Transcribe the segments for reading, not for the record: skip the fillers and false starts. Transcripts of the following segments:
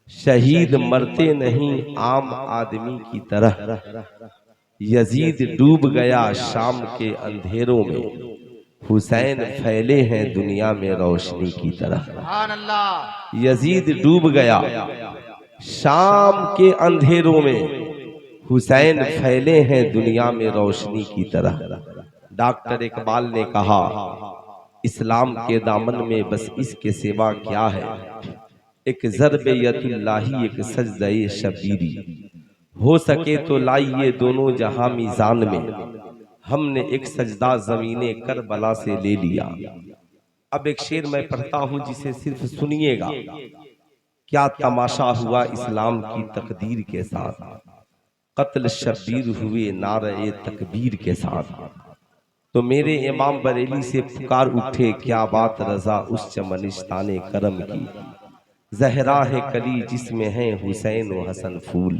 शहीद मरते नहीं आम आदमी की तरह। यजीद डूब गया शाम के अंधेरों में, हुसैन फैले हैं दुनिया में रोशनी की तरह। यजीद डूब गया शाम के अंधेरों में, हुसैन फैले हैं दुनिया में रोशनी की तरह। डॉक्टर इकबाल ने कहा, इस्लाम के दामन में बस इसके सिवा क्या है, एक ज़र्बे यतुल्लाही एक सजदे शबीरी। हो सके तो लाइए दोनों जहां मीज़ान में, हमने एक सजदा ज़मीने करबला से ले लिया। अब एक शेर मैं पढ़ता हूं जिसे सिर्फ सुनिएगा। क्या तमाशा हुआ इस्लाम की तकदीर के साथ, कत्ल शब्बीर हुए नारे तकबीर के साथ। तो मेरे इमाम बरेली से पुकार उठे, क्या बात रजा उस चमनिस्ताने करम की, जहरा है कली जिसमें है हुसैन व हसन फूल।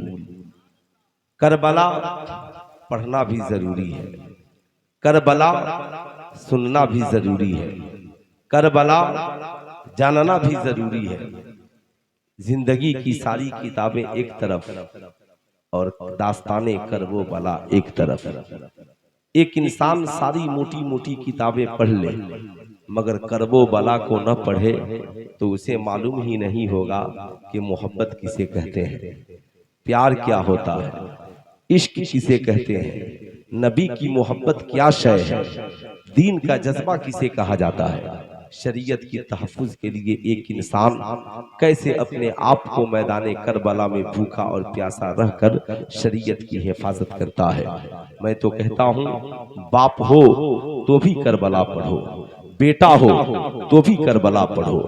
करबला पढ़ना भी जरूरी है, करबला सुनना भी जरूरी है, करबला जानना भी जरूरी है। जिंदगी की सारी किताबें एक तरफ और दास्ताने करबो बला एक तरफ। एक इंसान सारी मोटी मोटी किताबें पढ़ ले मगर करबो बला को न पढ़े तो उसे मालूम ही नहीं होगा कि मोहब्बत किसे कहते हैं, प्यार क्या होता है, इश्क किसे कहते हैं, नबी की मोहब्बत क्या शय है, दीन का जज्बा किसे कहा जाता है। शरीयत की तहफ़्फ़ुज़ के लिए एक इंसान कैसे अपने आप को मैदाने करबला में भूखा और प्यासा रहकर शरीयत की हिफाजत करता है। मैं तो कहता हूँ, बाप हो तो भी करबला पढ़ो, बेटा हो तो भी करबला पढ़ो,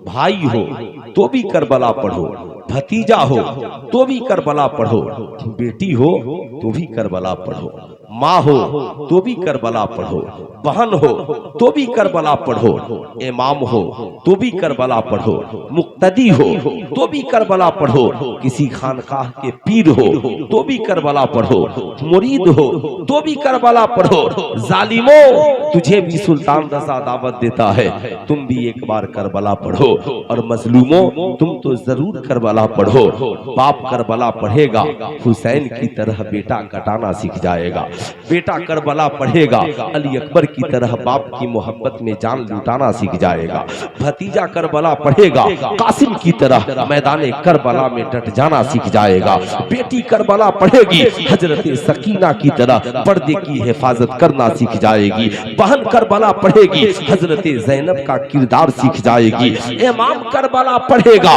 भाई हो तो भी करबला पढ़ो, भतीजा हो तो भी करबला पढ़ो, बेटी हो तो भी करबला पढ़ो, माँ हो तो भी करबला पढ़ो, बहन हो तो भी करबला पढ़ो, इमाम हो तो भी करबला पढ़ो, मुक्तदी हो तो भी करबला पढ़ो, किसी खानकाह के पीर हो तो भी करबला पढ़ो, मुरीद हो तो भी करबला पढ़ो। जालिमो तुझे भी सुल्तान रज़ा दावत देता है, तुम भी एक बार करबला पढ़ो। और मजलूमो तुम तो जरूर करबला पढ़ो। बाप करबला पढ़ेगा, हुसैन की तरह बेटा कटाना सीख जाएगा। बेटा करबला पढ़ेगा, अली अकबर की तरह बाप की मोहब्बत में जान लुटाना सीख जाएगा। भतीजा करबला पढ़ेगा, कासिम की तरह मैदाने करबला में डट जाना सीख जाएगा। बेटी करबला पढ़ेगी, हजरत सकीना की तरह पर्दे की हिफाजत करना सीख जाएगी। बहन करबला पढ़ेगी, हजरत ज़ैनब का किरदार सीख जाएगी। इमाम करबला पढ़ेगा,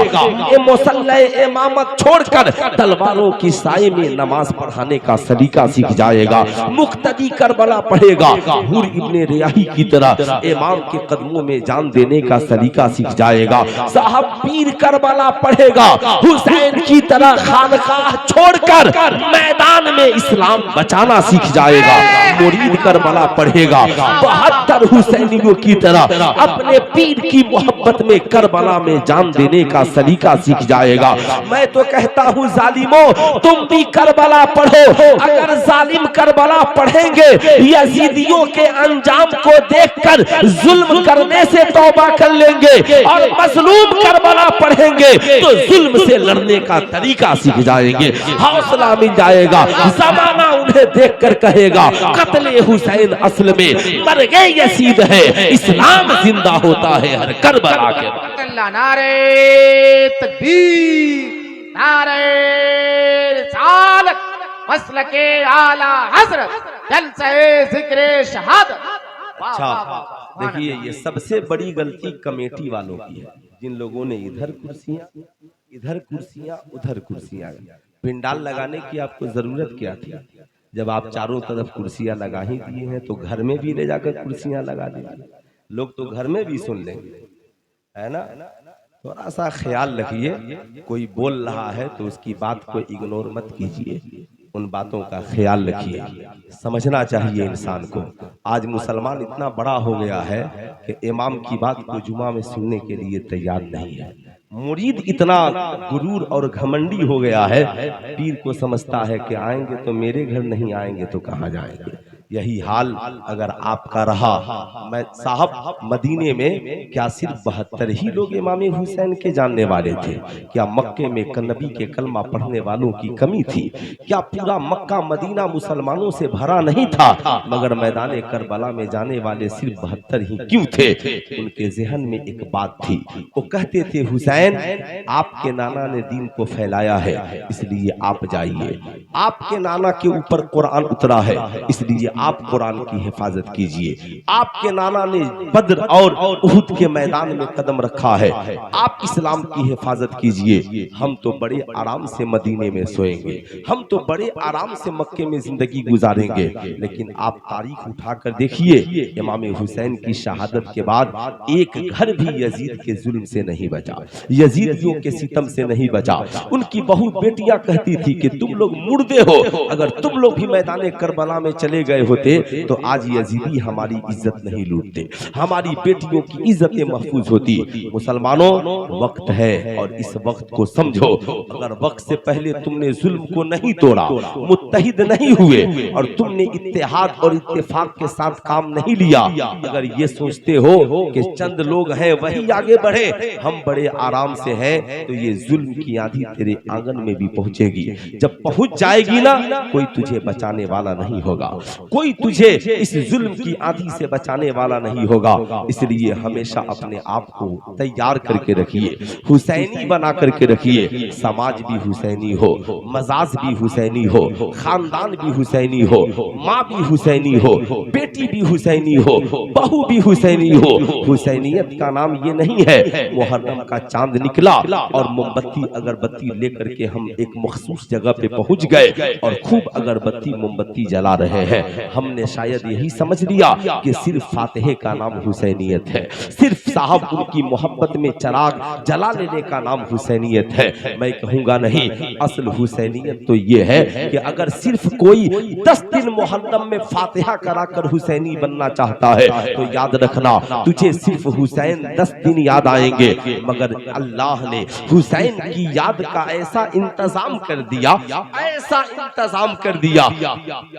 मुसल्ले इमामत छोड़कर तलवारों की साए में नमाज पढ़ाने का सलीका सीख जाएगा। मुक्तदी करबला पढ़ेगा, हुर इब्ने रियाही की तरह इमाम के कदमों में जान देने का सलीका सीख जाएगा। साहब पीर करबला पढ़ेगा, हुसैन की तरह खानकाह छोड़कर मैदान में इस्लाम बचाना सीख जाएगा। मुरीद करबला पढ़ेगा, 72 हुसैनियों की तरह अपने पीर की मोहब्बत में करबला में जान देने का सलीका सीख जाएगा। मैं तो कहता हूँ जालिमो तुम भी करबला पढ़ो। अगर जालिम करबला पढ़ेंगे, यजीदियों के अंजाम को देखकर जुल्म करने से तौबा कर लेंगे, और मजलूम करबला पढ़ेंगे तो जुल्म से लड़ने का तरीका सीख जाएंगे। हौसला मिल जाएगा, जमाना उन्हें देखकर कहेगा कत्ले हुसैन असल में मर गए यजीद है, इस्लाम जिंदा होता है हर करबला के बाद। नारे तकबीर, नारे रिसालत, मसलके आला हजरत, जलसे जिक्रे शहादत। अच्छा देखिए, ये सबसे बड़ी गलती कमेटी वालों की है, जिन लोगों ने इधर कुर्सियां उधर कुर्सियां। पिंडाल लगाने की आपको जरूरत क्या थी, जब आप चारों तरफ कुर्सियां लगा ही दिए हैं तो घर में भी ले जाकर कुर्सियां लगा दीजिए, लोग तो घर में भी सुन लेंगे, है ना। थोड़ा सा ख्याल रखिए, कोई बोल रहा है तो उसकी बात को इग्नोर मत कीजिए, उन बातों का ख्याल रखिए। समझना चाहिए इंसान को, आज मुसलमान इतना बड़ा हो गया है कि इमाम की बात को जुमा में सुनने के लिए तैयार नहीं है। मुरीद इतना गुरूर और घमंडी हो गया है, पीर को समझता है कि आएंगे तो मेरे घर नहीं आएंगे तो कहाँ जाएंगे। यही हाल अगर आपका रहा। मैं साहब मदीने में क्या सिर्फ 72 ही लोग इमाम हुसैन के जानने वाले थे? क्या मक्के में नबी के कलमा पढ़ने वालों की कमी थी? क्या पूरा मक्का मदीना मुसलमानों से भरा नहीं था? मगर मैदान करबला में जाने वाले सिर्फ 72 ही क्यों थे? उनके जहन में एक बात थी, वो कहते थे हुसैन आपके नाना ने दीन को फैलाया है इसलिए आप जाइए, आपके नाना के ऊपर कुरान उतरा है इसलिए आप कुरान की हिफाजत कीजिए, आपके नाना ने बद्र और उहुद के मैदान में कदम रखा है, आप इस्लाम की हिफाजत कीजिए। हम तो बड़े आराम से मदीने में सोएंगे, हम तो बड़े आराम से मक्के में जिंदगी गुजारेंगे। लेकिन आप तारीख उठाकर देखिए, इमाम हुसैन की शहादत के बाद एक घर भी यजीद के जुल्म से नहीं बचा, यजीदियों के सितम से नहीं बचा। उनकी बहु बेटियां कहती थी कि तुम लोग मुर्दे हो, अगर तुम लोग भी मैदान करबला में चले गए होते तो आज यजीदी हमारी इज्जत नहीं लूटते, हमारी बेटियों की इज्जतें महफूज होती। मुसलमानों, वक्त है और इस वक्त को समझो। अगर वक्त से पहले तुमने जुल्म को नहीं तोड़ा, मुत्तहिद नहीं हुए और तुमने इत्तेहाद और इत्तेफाक के साथ काम नहीं लिया, अगर ये सोचते हो कि चंद लोग हैं वही आगे बढ़े, हम बड़े आराम से हैं, तो ये जुल्म की आंधी तेरे आंगन में भी पहुंचेगी। जब पहुंच जाएगी ना, कोई तुझे बचाने वाला नहीं होगा, कोई तुझे इस जुल्म की आंधी से बचाने वाला नहीं होगा। इसलिए हमेशा अपने आप को तैयार करके रखिए, हुसैनी बना करके रखिए। समाज भी हुसैनी हो, मजाज भी हुसैनी हो, खानदान भी हुसैनी हो, माँ भी हुसैनी हो, बेटी भी हुसैनी हो, बहू भी हुसैनी हो। हुसैनियत का नाम ये नहीं है मुहर्रम का चांद निकला और मोमबत्ती अगरबत्ती लेकर के हम एक मखसूस जगह पे पहुंच गए और खूब अगरबत्ती मोमबत्ती जला रहे हैं। हमने शायद यही समझ लिया कि सिर्फ फातिहे का नाम हुसैनियत है, सिर्फ साहब उनकी मोहब्बत में चराग जला लेने का नाम हुसैनियत है। मैं कहूंगा नहीं, असल हुसैनियत तो ये है कि अगर सिर्फ कोई 10 दिन मुहर्रम में फातिहा कराकर हुसैनी बनना चाहता है तो याद रखना, तुझे सिर्फ हुसैन 10 दिन याद आएंगे। मगर अल्लाह ने हुसैन की याद का ऐसा इंतजाम कर दिया, ऐसा इंतजाम कर दिया,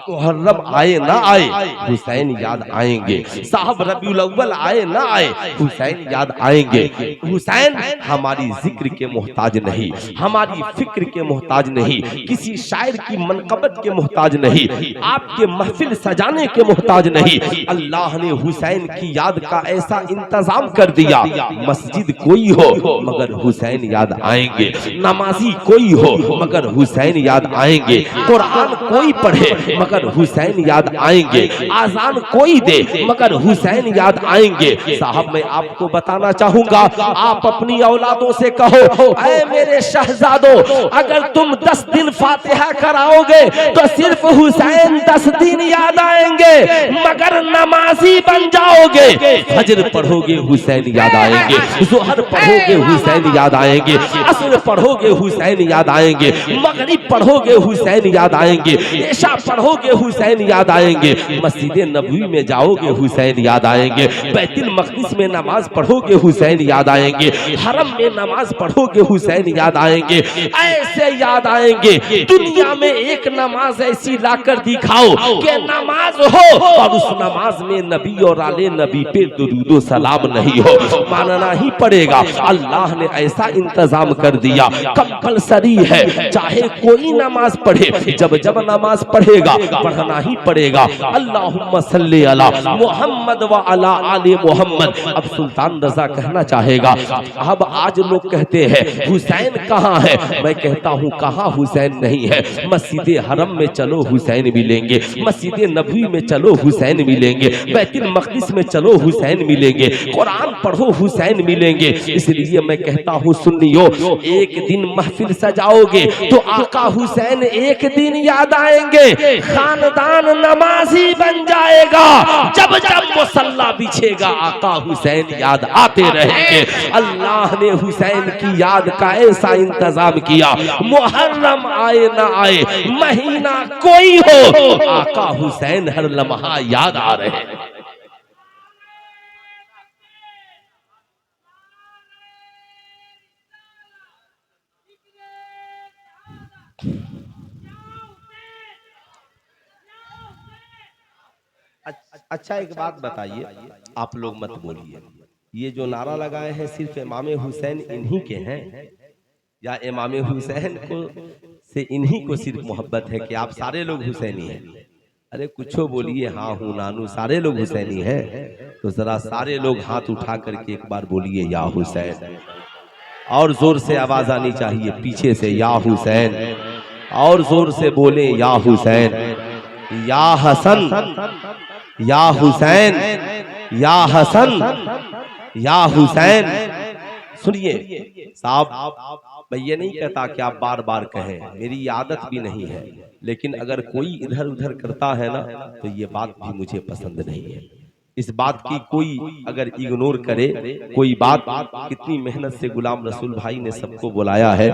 मुहर्रम आए ना आए हुसैन याद आएंगे, साहब रबीउल अव्वल आए ना आए हुसैन याद आएंगे। हुसैन हमारी जिक्र के मोहताज नहीं, हमारी फिक्र के मोहताज नहीं, किसी शायर की मनकबत के मोहताज नहीं, आपके महफिल सजाने के मोहताज नहीं। अल्लाह ने हुसैन की याद का ऐसा इंतजाम कर दिया, मस्जिद कोई हो मगर हुसैन याद आएंगे, नमाजी कोई हो मगर हुसैन याद आएंगे, कुरान कोई पढ़े मगर हुसैन याद आएंगे, आजान कोई दे मगर हुसैन याद आएंगे। साहब मैं आपको बताना चाहूंगा, आप अपनी औलादों से कहो, ऐ मेरे शहजादों, अगर तुम 10 दिन फातिहा कराओगे तो सिर्फ हुसैन 10 दिन याद आएंगे, मगर नमाजी बन जाओगे, फजर पढ़ोगे हुसैन याद आएंगे, जोहर पढ़ोगे हुसैन याद आएंगे, असर पढ़ोगे हुसैन याद आएंगे, मगरिब पढ़ोगे हुसैन याद आएंगे, इशा पढ़ोगे हुसैन याद आएंगे, मस्जिद नबवी में जाओगे हुसैन याद आएंगे, बैतुल मक़दिस में नमाज पढ़ोगे हुसैन याद आएंगे, हरम में नमाज पढ़ोगे हुसैन याद आएंगे, ऐसे याद आएंगे। दुनिया में एक नमाज ऐसी लाकर दिखाओ कि नमाज हो और उस नमाज में नबी और आले नबी पे दुरूदो सलाम नहीं हो, मानना ही पड़ेगा। अल्लाह ने ऐसा इंतजाम कर दिया, कंपलसरी है, चाहे कोई नमाज पढ़े, जब जब नमाज पढ़ेगा पढ़ना ही पड़ेगा, अल्लाहुम्मा सल्ली अला मुहम्मद व अला आले मुहम्मद। अब सुल्तान रजा कहना चाहेगा, अब आज लोग कहते हैं हुसैन कहाँ है, मैं कहता हूँ कहाँ हुसैन नहीं है। मस्जिद हरम में चलो हुसैन मिलेंगे, मस्जिद नबवी में चलो हुसैन मिलेंगे, बैतुल मक़दिस में चलो हुसैन मिलेंगे, कुरान पढ़ो हुसैन मिलेंगे। इसलिए मैं कहता हूँ सुन्नियों, एक दिन महफिल सजाओगे तो आका हुसैन एक दिन याद आएंगे, खानदान नमाजी बन जाएगा, जब जब मुसल्ला बिछेगा आका हुसैन याद आते रहेंगे। अल्लाह ने हुसैन की याद का ऐसा इंतजाम किया, मुहर्रम आए ना आए, महीना कोई हो, आका हुसैन हर लम्हा याद आ रहे हैं। अच्छा एक बात बताइए, आप लोग मत बोलिए, ये जो नारा लगाए हैं सिर्फ इमाम हुसैन इन्हीं के हैं या इमाम हुसैन को से इन्हीं को सिर्फ मोहब्बत है कि आप सारे लोग हुसैनी हैं? अरे कुछो बोलिए, हाँ हूँ नानू सारे लोग हुसैनी हैं, तो जरा सारे लोग हाथ उठा करके एक बार बोलिए या हुसैन। और जोर से आवाज आनी चाहिए पीछे से, या हुसैन। और जोर से बोले या हुसैन, या हसन, या हुसैन, या हसन, या हुसैन। सुनिए साहब, मैं ये नहीं कहता कि आप बार बार कहें, मेरी आदत भी नहीं है, लेकिन अगर कोई इधर उधर करता है ना तो ये बात भी मुझे पसंद नहीं है। इस बात की कोई अगर इग्नोर करे, कोई बात, कितनी मेहनत से गुलाम रसूल भाई ने सबको बुलाया है,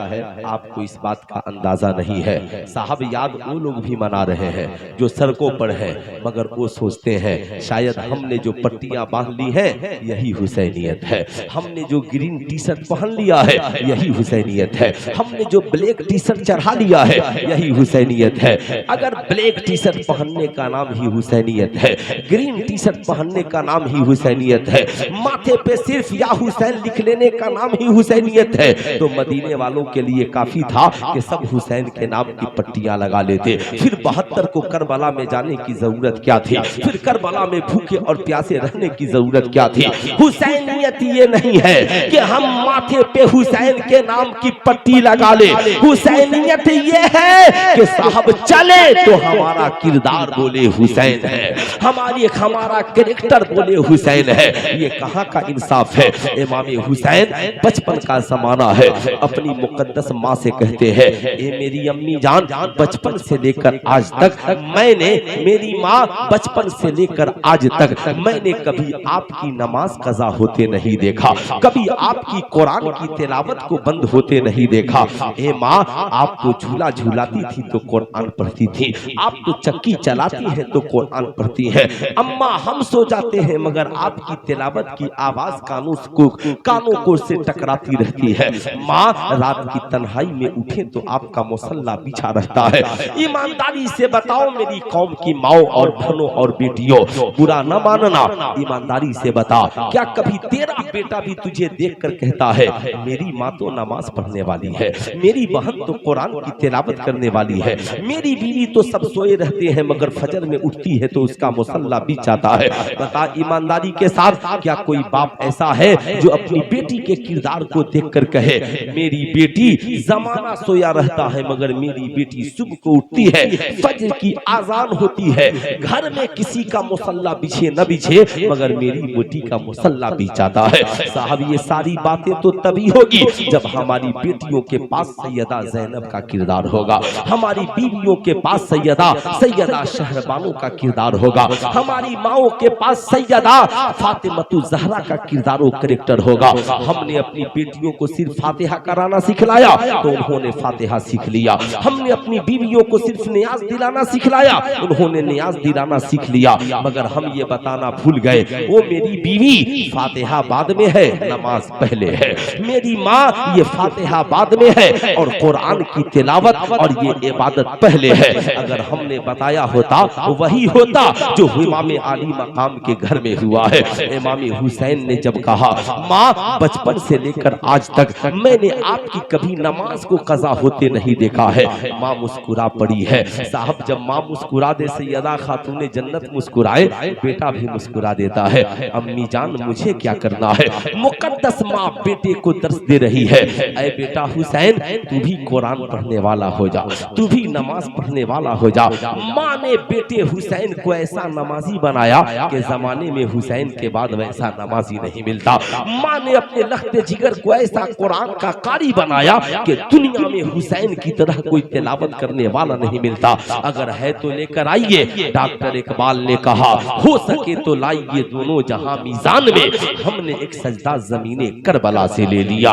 आपको इस बात का अंदाजा नहीं है। साहब याद वो लोग भी मना रहे हैं जो सड़कों पर हैं, मगर वो सोचते हैं शायद हमने जो पट्टियां बांध ली हैं यही हुसैनियत है, हमने जो ग्रीन टी शर्ट पहन लिया है यही हुसैनियत है, हमने जो ब्लैक टी शर्ट चढ़ा लिया है यही हुसैनियत है। अगर ब्लैक टी शर्ट पहनने का नाम ही हुसैनियत है, ग्रीन टी शर्ट पहनने का नाम ही हुसैनियत है, माथे पे सिर्फ या हुसैन लिख लेने का नाम ही हुसैनियत है, तो मदीने वालों के लिए काफी था कि सब हुसैन के नाम की पट्टियां लगा लेते। फिर 72 को करबला में जाने की जरूरत क्या थी, फिर करबला में भूखे और प्यासे रहने की जरूरत क्या थी। हुसैनियत ये नहीं है कि हम माथे पे हुसैन के नाम की पट्टी लगा ले, हुसैनियत ये है कि साहब चले तो हमारा किरदार बोले हुसैन है, हमारा कैरेक्टर बोले हुसैन है। ये कहाँ का इंसाफ है। इमाम हुसैन बचपन का जमाना है, अपनी मुकद्दस माँ से कहते हैं, ए मेरी अम्मी जान, बचपन से लेकर आज तक मैंने, मेरी माँ बचपन से लेकर आज तक मैंने कभी आपकी नमाज कज़ा होते नहीं देखा, कभी आपकी कुरान की तिलावत को बंद होते नहीं देखा। ए माँ, आप तो झूला झूलाती थी तो कुरान पढ़ती थी, आप तो चक्की चलाती है तो कुरान पढ़ती है। अम्मा हम सो जाते हैं मगर आपकी तिलावत की आवाज कानों को से टकराती रहती है। माँ रात की तन्हाई में उठे तो आपका मुसल्ला बिछा रहता है। ईमानदारी से बताओ मेरी कौम की माओ और बहनों और बेटियों, बुरा न मानना, ईमानदारी से बता, क्या कभी तेरा बेटा भी तुझे देखकर कहता है मेरी माँ तो नमाज पढ़ने वाली है, मेरी बहन तो कुरान की तिलावत करने वाली है, मेरी बीवी तो सब सोए रहते हैं मगर फजर में उठती है तो उसका मुसल्ला बिछ जाता है। बता ईमानदारी के साथ, क्या कोई बाप ऐसा है जो अपनी बेटी के किरदार को देखकर कहे मेरी बेटी जमाना सोया रहता है मगर मेरी बेटी सुबह को उठती है, फजर की आजान होती है, घर में किसी का मुसल्ला बिछे न बिछे मगर मेरी बेटी का मुसल्ला बिछ जाता है। साहब ये सारी बातें तो तभी होगी जब हमारी बेटियों के पास सैयदा ज़ैनब का किरदार होगा, हमारी बीवियों के पास सैयदा शहरबानों का किरदार होगा, हमारी माओ के पास सैयदा फातिमतु ज़हरा का किरदार और कैरेक्टर होगा। हमने अपनी बेटियों को सिर्फ फातिहा कराना सिखलाया तो उन्होंने फातिहा सीख लिया, हमने अपनी बीवियों को सिर्फ नियाज दिलाना सिखलाया, उन्होंने नियाज दिलाना सीख लिया, मगर हम ये बताना भूल गए वो मेरी बीवी फातिहा बाद में है, नमाज पहले है, मेरी माँ ये फातिहा बाद में है और कुरान की तिलावत और ये इबादत पहले है। अगर हमने बताया होता वही होता जो इमाम आली मकाम के घर में हुआ है। इमाम हुसैन ने जब कहा माँ बचपन से लेकर आज तक मैंने आपकी कभी नमाज को कज़ा होते नहीं देखा है, माँ मुस्कुरा पड़ी है। साहब जब माँ मुस्कुरा दे, सैयदा खातून जन्नत मुस्कुराए, बेटा भी मुस्कुरा देता है। अम्मी जान मुझे क्या करना है, मुकद्दस माँ बेटे को दर्श दे रही है, ऐ बेटा हुसैन तू भी कुरान पढ़ने वाला हो जा, तू भी नमाज पढ़ने वाला हो जा। माँ ने बेटे हुसैन को ऐसा नमाजी बनाया कि जमाने में हुसैन के बाद वैसा नमाजी नहीं मिलता। माँ ने अपने लख्ते जिगर को ऐसा कुरान का कारी बनाया कि दुनिया में हुसैन की तरह कोई तिलावत करने वाला नहीं मिलता। अगर है तो लेकर आइए। डॉक्टर इकबाल ने कहा हो सके तो लाइए दोनों जहां मीजान में, हमने एक सजदा जमीने करबला से ले लिया।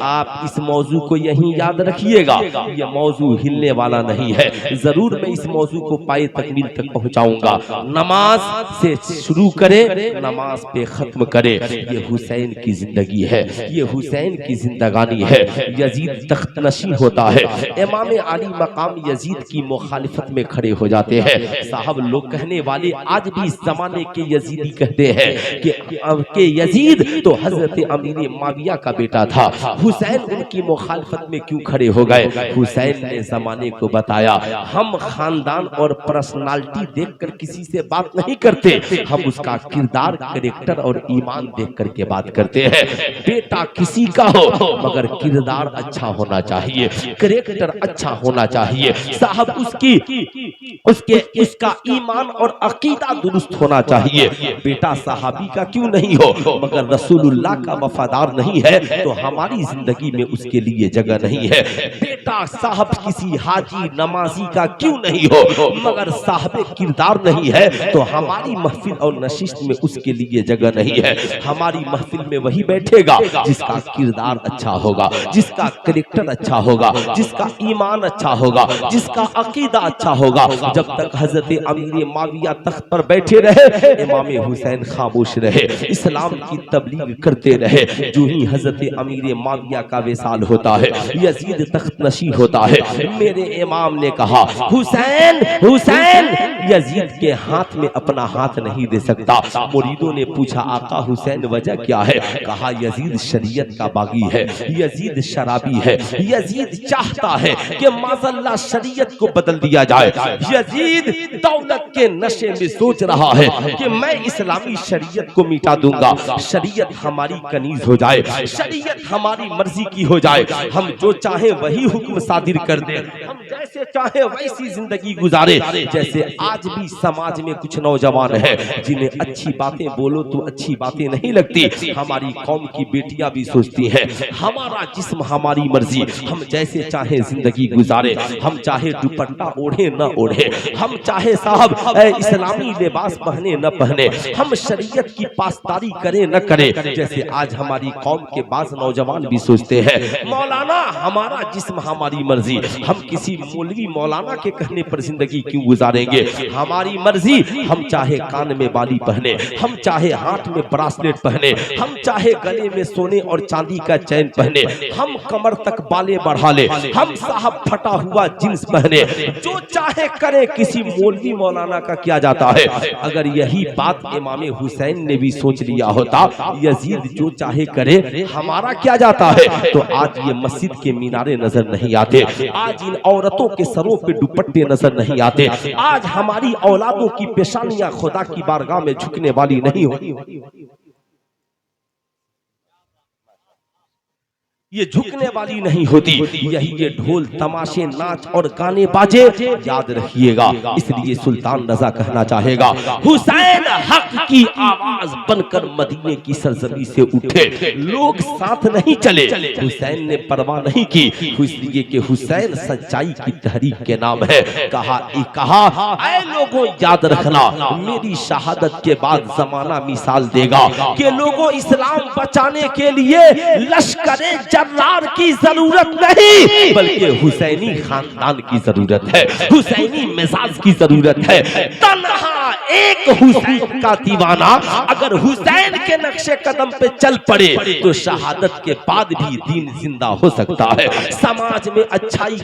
आप इस मौजू को यहीं याद रखिएगा, यह मौजू हिलने वाला नहीं है। जरूर मैं इस मौजू को पाए तकमील तक पहुंचाऊंगा। नमाज से शुरू करे नमाज पे खत्म करे। ये हुसैन की जिंदगी है, ये हुसैन की जिंदगानी है। यजीद तख्त नशी होता है, इमाम आली मकाम यजीद की मुखालिफत में खड़े हो जाते हैं। साहब लोग कहने वाले आज भी इस जमाने के यजीदी कहते हैं कि यजीद तो हजरत अमीर माविया का बेटा था, हुसैन उनकी मुखालिफत में क्यों खड़े हो गए? हुसैन ने जमाने को बताया, हम खानदान और पर्सनालिटी देखकर किसी से बात नहीं करते, हम उसका किरदार, कैरेक्टर और ईमान देख करके बात करते हैं। बेटा किसी का हो मगर किरदार अच्छा होना चाहिए, कैरेक्टर अच्छा होना चाहिए। साहब उसका ईमान और अकीदा दुरुस्त होना चाहिए। बेटा सहाबी का क्यों नहीं हो मगर रसूलुल्लाह का वफादार नहीं है तो हमारी जिंदगी में उसके लिए जगह नहीं है। बेटा साहब किसी हाजी नमाजी का क्यों नहीं हो मगर साहब किरदार नहीं है तो हमारी महफिल और नशिस्त में उसके लिए जगह नहीं है। हमारी महफिल में वही बैठेगा जिसका किरदार अच्छा होगा, जिसका कैरेक्टर अच्छा होगा, जिसका ईमान अच्छा होगा, जिसका अकीदा अच्छा होगा। जब तक हजरत अमीर माविया तख्त पर बैठे रहे इमाम हुसैन खामोश रहे, इस्लाम की तबलीग करते रहे। जो ही हजरत अमीर माविया का विसाल होता है, यजीद तख्त नशी होता है, मेरे इमाम ने कहा हुसैन हुसैन, यजीद के हाथ में अपना हाथ नहीं दे सकता। मुरीदों ने पूछा आका हुसैन वजह क्या है? कहा यजीद शरीयत का बागी है, यजीद शराबी है, यजीद चाहता है कि माज़अल्लाह शरीयत को बदल दिया जाए। यजीद दौलत के नशे में सोच रहा है कि मैं इस्लामी शरीयत को मिटा दूंगा, शरीयत हमारी कनीज हो जाए, शरीयत हमारी मर्जी की हो जाए, हम जो चाहे वही हुक्म सादिर कर दे, हम जैसे चाहे वैसी जिंदगी गुजारे। जैसे आज भी समाज में कुछ नौजवान है जिन्हें अच्छी बातें बोलो तो अच्छी बातें नहीं लगती। हमारी कौम की बेटियां भी सोचती हैं हमारा जिस्म हमारी मर्जी, हम जैसे चाहे जिंदगी गुजारे, हम चाहे दुपट्टा ओढ़े न ओढ़े, हम चाहे साहब इस्लामी लिबास पहने न पहने, हम शरीयत की पासदारी करे न करे। जैसे आज हमारी कौम के बाज नौजवान भी सोचते हैं मौलाना हमारा जिस्म हमारी मर्जी, हम किसी मौलवी मौलाना के कहने पर जिंदगी क्यों गुजारेंगे? हमारी मर्जी, हम चाहे कान में बाली पहने, हम चाहे हाथ में ब्रासलेट पहने, हम चाहे गले में सोने और चांदी का चैन पहने, हम कमर तक बाले बढ़ा ले, हम साहब फटा हुआ जींस पहने, जो चाहे करे, किसी मौलवी मौलाना का क्या जाता है? अगर यही बात इमाम हुसैन ने भी सोच लिया होता यजीद जो चाहे करे हमारा क्या जाता है, तो आज ये मस्जिद के मीनारे नजर नहीं आते, आज इन औरतों के सरों पे दुपट्टे नजर नहीं आते, आज हमारी औलादों की पेशानियां खुदा की बारगाह में झुकने वाली नहीं होती, ये झुकने वाली नहीं होती। यही ये ढोल तमाशे नाच और गाने बाजे याद रखिएगा। इसलिए सुल्तान रजा कहना चाहेगा हुसैन हक की आवाज बनकर मदीने की सरजमी से उठे, लोग साथ नहीं चले, हुसैन ने परवाह नहीं की, इसलिए कि हुसैन सच्चाई की तहरीक के नाम है। कहा ऐ लोगों याद रखना मेरी शहादत के बाद जमाना मिसाल देगा कि लोगों इस्लाम बचाने के लिए लश्करे जर्रार की जरूरत नहीं बल्कि हुसैनी खानदान की जरूरत है, हुसैनी मिजाज की जरूरत है। तन्हा एक हुसैन का दीवाना अगर हुसैन के नक्शे कदम पे चल पड़े तो शहादत के बाद भी दीन जिंदा हो सकता है, समाज में अच्छाई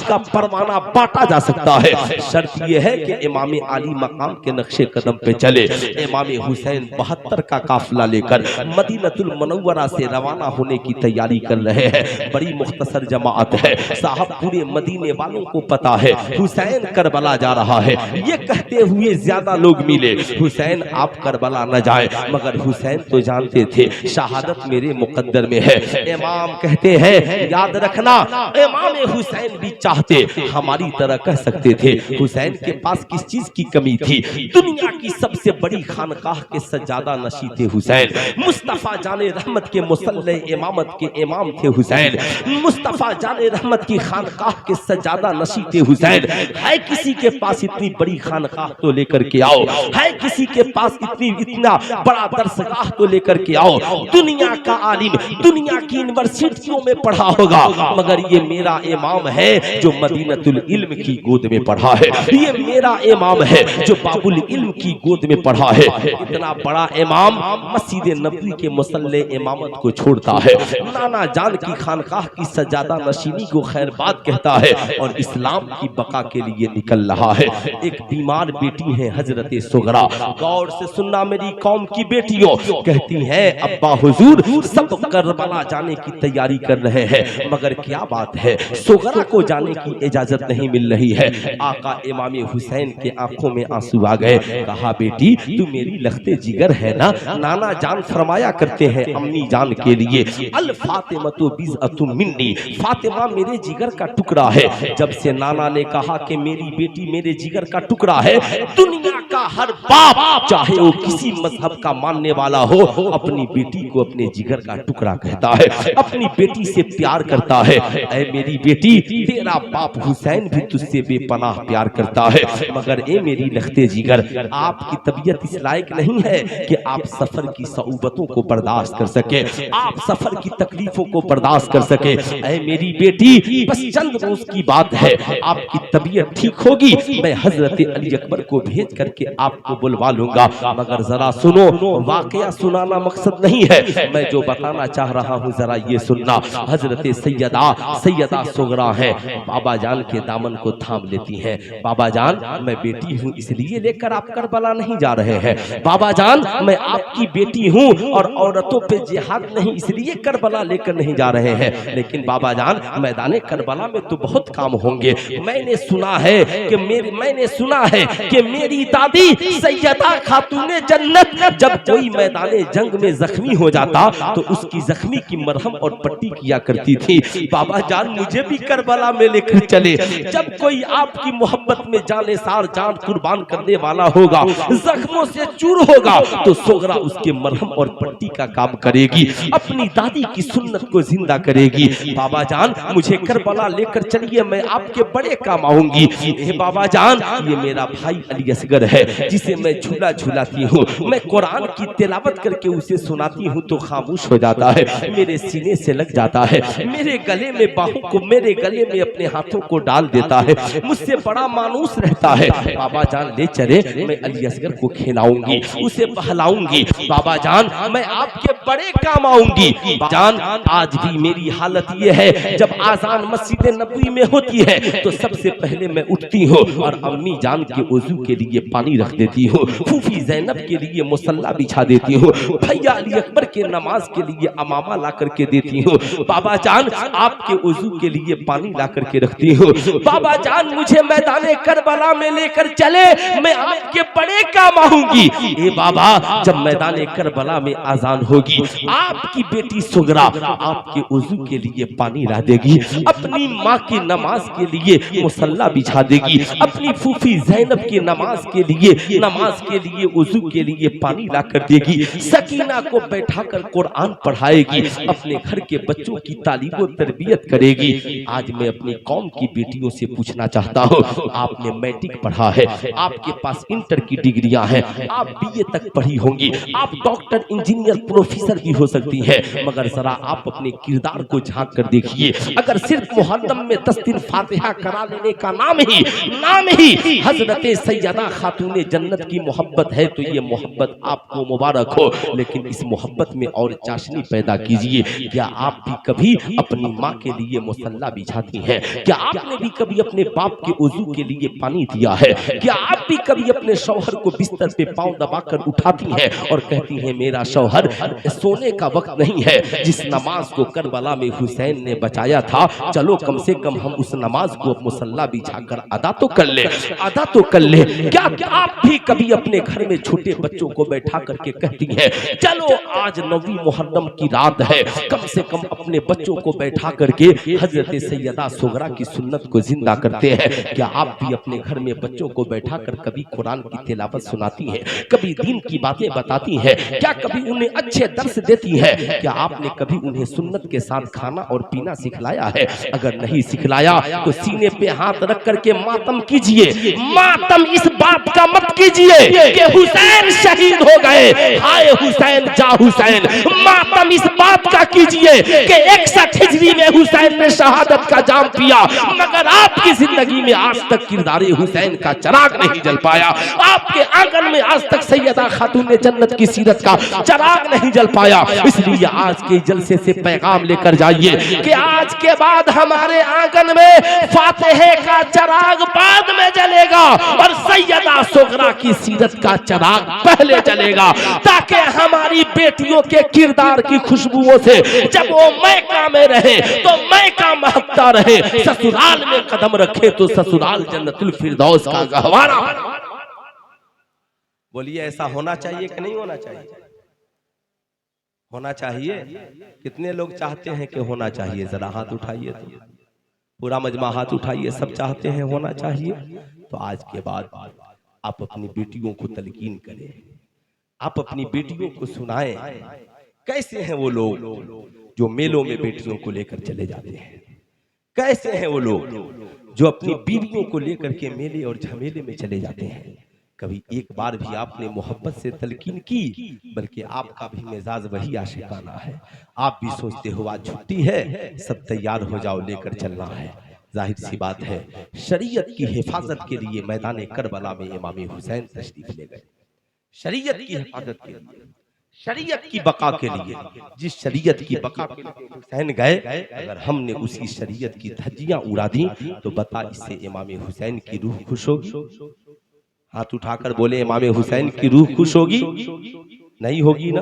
का परवाना बांटा जा सकता है। शर्त यह है कि इमाम आली मकाम के नक्शे कदम पे चले। इमाम हुसैन 72 का काफिला लेकर मदीनतुल मुनव्वरा से रवाना होने की तैयारी कर रहे हैं। बड़ी मुख्तसर जमात है साहब, पूरे मदीने वालों को पता है हुसैन करबला जा रहा है। ये कहते हुए ज्यादा लोग मिले हुसैन आप करबला न जाए, मगर हुसैन तो जानते थे शहादत मेरे मुकद्दर में है। इमाम कहते हैं याद रखना इमाम हुसैन भी चाहते हमारी तरह कह सकते थे। हुसैन के पास किस चीज की कमी थी? दुनिया की सबसे बड़ी खानकाह के सज्जादा नशी थे हुसैन, मुस्तफा जाने रहमत के मुसल्ले इमामत के इमाम थे हुसैन, मुस्तफा जाने रहमत की खानकाह के सज्जादा नशी थे हुसैन। है किसी के पास इतनी बड़ी खानकाह तो लेकर लेकर के आओ, है किसी के पास इतना बड़ा दरसगाह तो लेकर के आओ। दुनिया का आलिम दुनिया की यूनिवर्सिटियों में पढ़ा होगा, मगर ये मेरा इमाम है जो मदीनतुल इल्म की गोद में पढ़ा है, ये मेरा इमाम है जो बाबुल इल्म की गोद में पढ़ा है। इतना बड़ा इमाम मस्जिद नबवी के मुसल्ले इमामत को छोड़ता है, नाना जान की खानकाह की सजादा नशीनी को खैरबाद कहता है और इस्लाम की बका के लिए निकल रहा है। एक बीमार बेटी है हजरत सुगरा, गौर से सुनना मेरी कौम की बेटियों, कहती हैं अब्बा हुजूर सब करबला जाने की तैयारी कर रहे हैं, मगर क्या बात है सुगरा को जाने की इजाजत नहीं मिल रही है। आका इमाम हुसैन के आंखों में आंसू आ गए। कहा बेटी तू मेरी लखते जिगर है ना, नाना जान फरमाया करते हैं अम्मी जान के लिए अल फातिमतु बिज़अतुम मिन्नी, फातिमा मेरे जिगर का टुकड़ा है। जब से नाना ने कहा कि मेरी बेटी मेरे जिगर का टुकड़ा है, दुनिया का हर बाप चाहे वो किसी मजहब का मानने वाला हो अपनी बेटी को अपने जिगर का टुकड़ा कहता है, अपनी बेटी से प्यार करता है। ऐ मेरी बेटी तेरा बाप हुसैन भी तुझसे बेपनाह प्यार करता है, मगर ए मेरी लखते जिगर आपकी तबीयत इस लायक नहीं है कि आप सफर की सऊबतों को बर्दाश्त कर सके, आप सफर की तकलीफों को बर्दाश्त कर सके। ऐ मेरी बेटी बस चंद रोज की बात है, आपकी तबीयत ठीक होगी, मैं हजरत अली अकबर को भेज करके आपको बुलवा लूंगा। मगर जरा सुनो, वाकया सुनाना मकसद नहीं है, मैं जो बताना चाह रहा हूँ जरा ये सुनना। हजरत सैयदा सुगरा है, बाबा जान के दामन को थाम लेती हैं। बाबा जान मैं बेटी हूँ इसलिए लेकर आप करबला नहीं जा रहे हैं, बाबा जान मैं आपकी बेटी हूँ और औरतों पे जिहाद नहीं इसलिए करबला लेकर नहीं जा रहे हैं, लेकिन बाबा जान मैदान करबला में तो बहुत काम होंगे। मैंने सुना है कि मेरी दादी सैयदा खातूने जन्नत जब कोई मैदान जंग में जख्मी हो जाता तो उसकी जख्मी की मरहम और पट्टी किया करती थी। बाबा जान मुझे भी करबला में लेकर चले, जब कोई आपकी मोहब्बत में जाने सार जान कुर्बान करने वाला होगा, जख्मों से चूर होगा, तो सुगरा उसके मरहम और पट्टी का काम करेगी, अपनी दादी की सुन्नत को जिंदा करेगी। बाबा जान मुझे करबला लेकर चलिए, मैं आपके बड़े काम आऊंगी। बाबा जान ये मेरा भाई अली असगर है जिसे मैं झूला झूलाती हूँ, मैं कुरान की तिलावत करके उसे सुनाती हूँ तो खामोश हो जाता है, मेरे सीने से लग जाता है, मेरे गले में बाहों को मेरे गले में अपने हाथों को डाल देता है, मुझसे बड़ा मानूस रहता है। बाबा जान ले चले, मैं अली असगर को खिलाऊंगी, उसे बहलाऊंगी। बाबा जान मैं आपके बड़े काम आऊंगी। जान आज भी मेरी हालत ये है, जब आजान मस्जिद नबवी में होती है तो सबसे पहले मैं उठती हूँ और अम्मी जान के वजू के लिए पानी रख देती हूँ, फूफी जैनब के लिए मुसल्ला बिछा देती हूँ, भैया अली अकबर के नमाज के लिए अमामा ला करके देती हूँ। बाबा जान आपके वजू के लिए पानी ला करके रखती हूँ। बाबा जान मुझे मैदान करबला में लेकर चले, मैं आपके बड़े काम आऊंगी। ए बाबा जब मैदान करबला में आजान होगी, आपकी बेटी सुगरा आपके वजू के लिए पानी ला देगी, अपनी माँ की नमाज के लिए मुसल्ला बिछा देगी, अपनी फूफी जैनब की नमाज के लिए वजू के लिए पानी ला कर देगी, सकीना को बैठाकर कुरान पढ़ाएगी, अपने घर के बच्चों की तालीम और तरबियत करेगी। आज मैं अपनी कौम की बेटियों से पूछना चाहता हूँ, आपने मैट्रिक पढ़ा है, आपके पास इंटर की डिग्रियां हैं, आप बीए तक पढ़ी होंगी, आप डॉक्टर इंजीनियर प्रोफेसर भी हो सकती हैं, मगर जरा आप अपने किरदार को झांक कर देखिए, अगर सिर्फ मुहर्रम में 10 दिन फातिहा करा लेने का नाम ही हजरत सैयदा खातूने जन्नत की मोहब्बत है तो ये मोहब्बत आपको मुबारक हो, लेकिन इस मोहब्बत में और चाशनी पैदा कीजिए। क्या आप भी कभी अपनी माँ के लिए मुसल्ला बिछाती हैं? क्या आपने भी कभी अपने बाप के वजू के लिए पानी दिया है? क्या आप भी कभी अपने शौहर को बिस्तर पे पांव दबाकर उठाती हैं और कहती हैं मेरा शौहर सोने का वक्त नहीं है, जिस नमाज को करबला में हुसैन ने बचाया था, चलो कम से कम हम उस नमाज को मुसल्ला बिछाकर अदा तो कर ले। क्या आप भी कभी अपने घर में छोटे बच्चों को बैठा करके कहती हैं चलो आज 9वीं मुहर्रम की रात है, कम से कम अपने बच्चों को बैठा करके हजरत सैयदा सुगरा की सुन्नत को जिंदा करते हैं? क्या आप भी अपने घर में बच्चों को बैठा कर कभी कुरान की तिलावत सुनाती हैं, कभी दीन की बातें बताती हैं? क्या कभी उन्हें अच्छे दर्स देती हैं? क्या आपने कभी उन्हें सुन्नत के साथ खाना और पीना सिखलाया है? अगर नहीं सिखलाया तो सीने पे हाथ रख करके मातम कीजिए। मातम इस बात का मत कीजिए कि हुसैन शहीद हो गए, हाय हुसैन जा हुसैन। मातम इस बात का कीजिए कि 61 हिजरी में हुसैन ने शहादत का जाम पिया, मगर आपकी जिंदगी में आज तक किरदारे हुसैन का चिराग नहीं जल पाया। आपके आंगन में आज तक सैयदा खातून जन्नत की सीरत का चिराग नहीं जल पाया। इसलिए आज के जलसे से पैगाम लेकर जाइए कि आज के बाद हमारे आंगन में फातिहे का चिराग बाद में जलेगा और सैयदा सुगरा की सीरत का चिराग पहले जलेगा, ताकि हमारी बेटियों के किरदार की खुशबुओं से जब वो मैका में रहे तो मैका महकता रहे, ससुराल में कदम रखे तो ससुराल जन्नतुल फिरदौस का गहवारा। बोलिए ऐसा होना चाहिए कि नहीं होना चाहिए? होना चाहिए। कितने लोग चाहते हैं कि होना चाहिए? जरा हाथ उठाइए, तो पूरा मजमा हाथ उठाइए। सब चाहते हैं होना चाहिए। तो आज के बाद आप अपनी बेटियों को तलकीन करें, आप अपनी बेटियों को सुनाएं। कैसे हैं वो लोग जो मेलों में बेटियों को लेकर चले जाते हैं? कैसे हैं वो लोग जो अपनी बीवियों को लेकर के मेले और झमेले में चले जाते हैं? कभी एक बार भी आपने मोहब्बत से तलकीन की? बल्कि आपका भी मिजाज वही आशिकाना है। आप भी सोचते हो आज छुट्टी है, सब तैयार हो जाओ, लेकर चलना है। जाहिर सी बात है, शरीयत की हिफाजत के लिए मैदान करबला में इमाम हुसैन तशरीफ ले गए। शरीयत की हिफाजत के लिए, शरीयत की बका के लिए, जिस शरीयत की बका के लिए हुसैन गए, अगर हमने उसी शरीयत की धज्जियां उड़ा दी तो बता, इससे इमाम हुसैन की रूह खुश होगी? हाथ उठाकर बोले, इमाम हुसैन की रूह खुश होगी? नहीं होगी ना,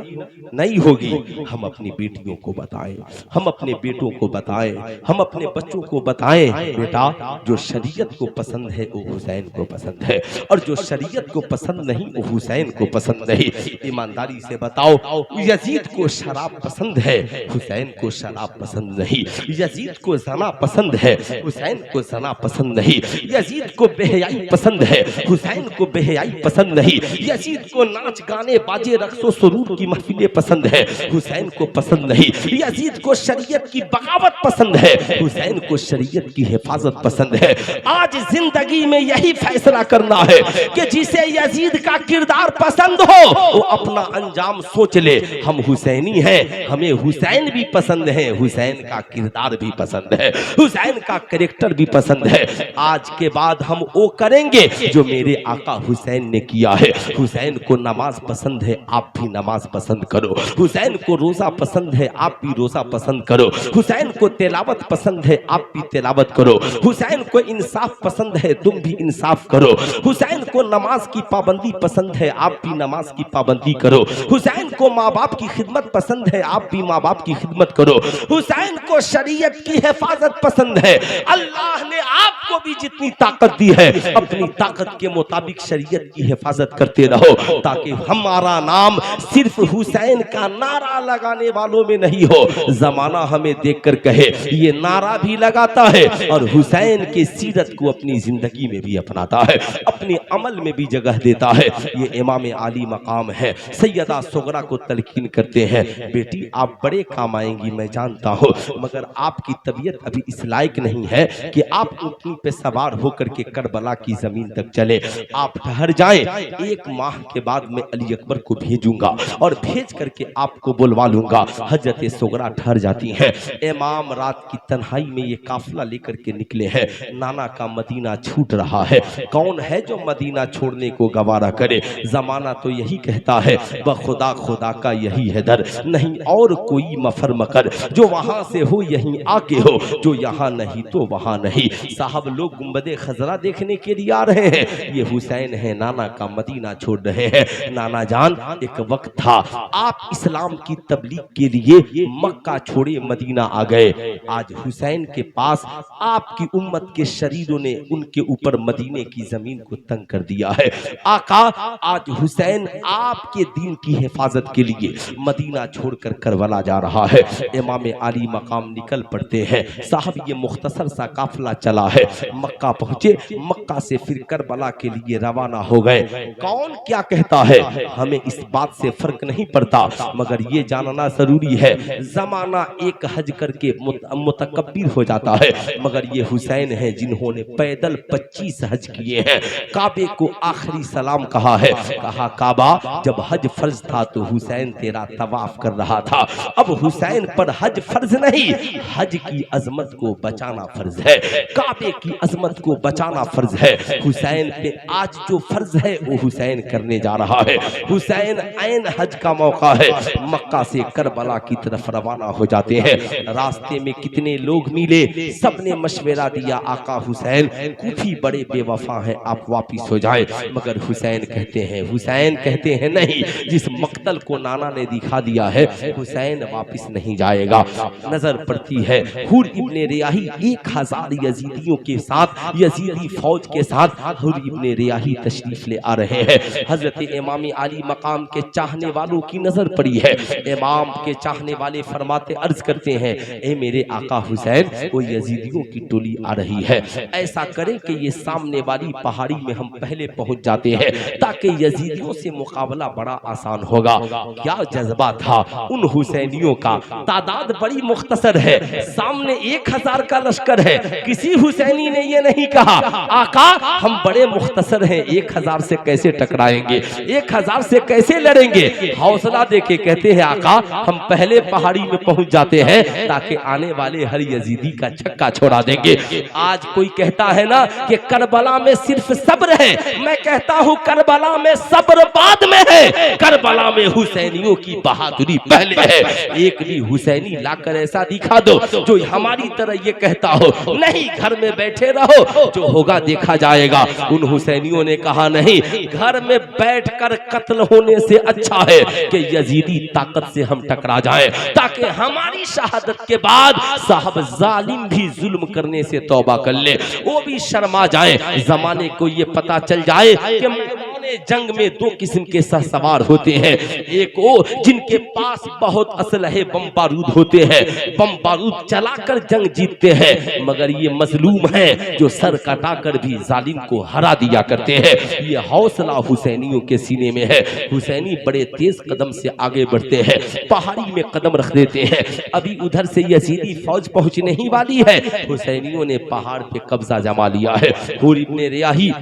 नहीं होगी। हम अपनी बेटियों को बताएं, हम अपने बेटों को बताएं, हम अपने बच्चों को बताएं, बेटा जो शरीयत को पसंद है वो हुसैन को पसंद है, और जो शरीयत को पसंद नहीं वो हुसैन को पसंद नहीं। ईमानदारी से बताओ, यजीद को शराब पसंद है, हुसैन को शराब पसंद नहीं। यजीद को जना पसंद है, हुसैन को जना पसंद नहीं। यजीद को बेहयाई पसंद है, हुसैन को बेहयाई पसंद नहीं। यजीद को नाच गाने बाजे रक्स तो सुरूर की महफिलें पसंद है, हुसैन को पसंद नहीं। यजीद को शरीयत की बगावत पसंद है, हुसैन को शरीयत की हिफाजत पसंद है। आज जिंदगी में यही फैसला करना है कि जिसे यजीद का किरदार पसंद हो वो अपना अंजाम सोच ले। हम हुसैनी हैं, हमें हुसैन भी पसंद है, हुसैन का किरदार भी पसंद है, हुसैन का कैरेक्टर भी पसंद है। आज के बाद हम वो करेंगे जो मेरे आका हुसैन ने किया है। हुसैन को नमाज पसंद है, आप भी नमाज पसंद करो। हुसैन को रोजा पसंद है, आप भी रोजा पसंद करो। हुसैन को तिलावत पसंद है, आप भी तिलावत करो। हुसैन को इंसाफ पसंद है, तुम भी इंसाफ करो। हुसैन को नमाज की पाबंदी पसंद है, आप भी नमाज की पाबंदी करो। हुसैन को माँ बाप की खिदमत पसंद है, आप भी माँ बाप की खिदमत करो। हुसैन को शरीयत की हिफाजत पसंद है। अल्लाह ने आपको भी जितनी ताकत दी है, अपनी ताकत के मुताबिक शरीयत की हिफाजत करते रहो, ताकि हमारा नाम सिर्फ हुसैन का नारा लगाने वालों में नहीं हो। जमाना हमें देखकर कहे ये नारा भी लगाता है और हुसैन के सीरत को अपनी जिंदगी में भी अपनाता है, अपने अमल में भी जगह देता है। ये इमाम आली मकाम है। सैयदा सुगरा को तलकीन करते हैं, बेटी आप बड़े काम आएंगी, मैं जानता हूँ, मगर आपकी तबीयत अभी इस लायक नहीं है कि आप ऊँटनी पे सवार होकर के करबला की जमीन तक चले। आप ठहर जाएं, 1 माह के बाद मैं अली अकबर को भेजूंगा और भेज करके आपको बुलवा लूंगा। हजरत सुगरा ठहर जाती हैं। इमाम रात की तन्हाई में ये काफिला लेकर के निकले हैं। नाना का मदीना छूट रहा है। कौन है जो मदीना छोड़ने को गवारा करे? जमाना तो यही कहता है, बखुदा खुदा का यही है दर, नहीं और कोई मफर मकर, जो वहां से हो यहीं आके हो, जो यहाँ नहीं तो वहां नहीं। साहब लोग गुंबदे खजरा देखने के लिए आ रहे हैं, ये हुसैन है, नाना का मदीना छोड़ रहे हैं। नाना जान, एक वक्त था आप इस्लाम की तबलीग के लिए मक्का छोड़े मदीना आ गए। आज हुसैन के पास आपकी उम्मत के शरीरों ने उनके ऊपर मदीने की जमीन को तंग कर दिया है। आका, आज हुसैन आपके दीन की हिफाजत के लिए मदीना छोड़कर करबला जा रहा है। इमाम आली मकाम निकल पड़ते हैं। साहब ये मुख्तसर सा काफिला चला है, मक्का पहुंचे, मक्का से फिर करबला के लिए रवाना हो गए। कौन क्या कहता है हमें इस बात से फर्क नहीं पड़ता, मगर ये जानना जरूरी है जमाना एक हज करके मुतकब्बिर हो जाता है, मगर ये हुसैन है जिन्होंने पैदल 25 हज किए हैं। काबे को आखिरी सलाम कहा है, कहा काबा जब हज फर्ज था तो हुसैन तेरा तवाफ कर रहा था, अब हुसैन पर हज फर्ज नहीं, हज की अजमत को बचाना फर्ज है, काबे की अजमत को बचाना फर्ज है। हुसैन पे आज जो फर्ज है वो हुसैन करने जा रहा है। हुसैन ऐन हज का मौका है, मक्का से करबला की तरफ रवाना हो जाते हैं। रास्ते में कितने लोग मिले, सबने मशवरा दिया आका हुसैन कुफी बड़े बेवफा हैं, आप वापिस हो जाएं, मगर हुसैन कहते हैं नहीं, जिस मक्तल को नाना ने दिखा दिया है हुसैन वापिस नहीं जाएगा। नजर पड़ती है हुर इब्ने रियाही 1000 यजीदियों के साथ, यजीदी फौज के साथ हुर इब्ने रियाही तशरीफ ले आ रहे हैं। हजरत इमाम अली मकाम के चाहने वालों की नजर पड़ी है। इमाम के चाहने वाले फरमाते अर्ज करते हैं, ए मेरे आका हुसैन वो यजीदियों की टोली आ रही है, ऐसा करें कि ये सामने वाली पहाड़ी में हम पहले पहुंच जाते हैं ताकि यजीदियों से मुकाबला बड़ा आसान होगा। क्या जज्बा था उन हुसैनियों का, तादाद बड़ी मुख्तसर है, सामने 1000 का लश्कर है। किसी हुसैनी ने ये नहीं कहा आका हम बड़े मुख्तसर हैं, 1000 से कैसे टकराएंगे, 1000 से कैसे लड़ेंगे। हौसला देके कहते हैं आका हम पहले पहाड़ी में पहुंच जाते हैं ताकि आने वाले हर यजीदी का छक्का छोड़ा देंगे। आज कोई कहता है ना कि करबला में सिर्फ सब्र है, मैं कहता हूं करबला में सब्र बाद में है, करबला में हुसैनियों की बहादुरी पहले है। एक भी हुसैनी लाकर ऐसा दिखा दो जो हमारी तरह ये कहता हो नहीं घर में बैठे रहो, जो होगा देखा जाएगा। उन हुसैनियों ने कहा नहीं, घर में बैठकर कत्ल होने से अच्छा है कि यजीदी ताकत से हम टकरा जाएं, ताकि हमारी शहादत के बाद साहब जालिम भी जुल्म करने से तौबा कर ले, वो भी शर्मा जाए, जमाने को ये पता चल जाए कि जंग में 2 किस्म के सवार होते हैं, एक वो जिनके पास बहुत असलहे बम बारूद होते हैं, बम बारूद चलाकर जंग जीतते हैं, मगर ये मजलूम हैं जो सर कटाकर भी जालिम को हरा दिया करते हैं। ये हौसला हुसैनियों के सीने में है। हुसैनी बड़े तेज कदम से आगे बढ़ते हैं, पहाड़ी में कदम रख देते हैं। अभी उधर से यजीदी फौज पहुंचने ही वाली है, हुसैनियों ने पहाड़ पे कब्जा जमा लिया है। हुर इब्ने रियाही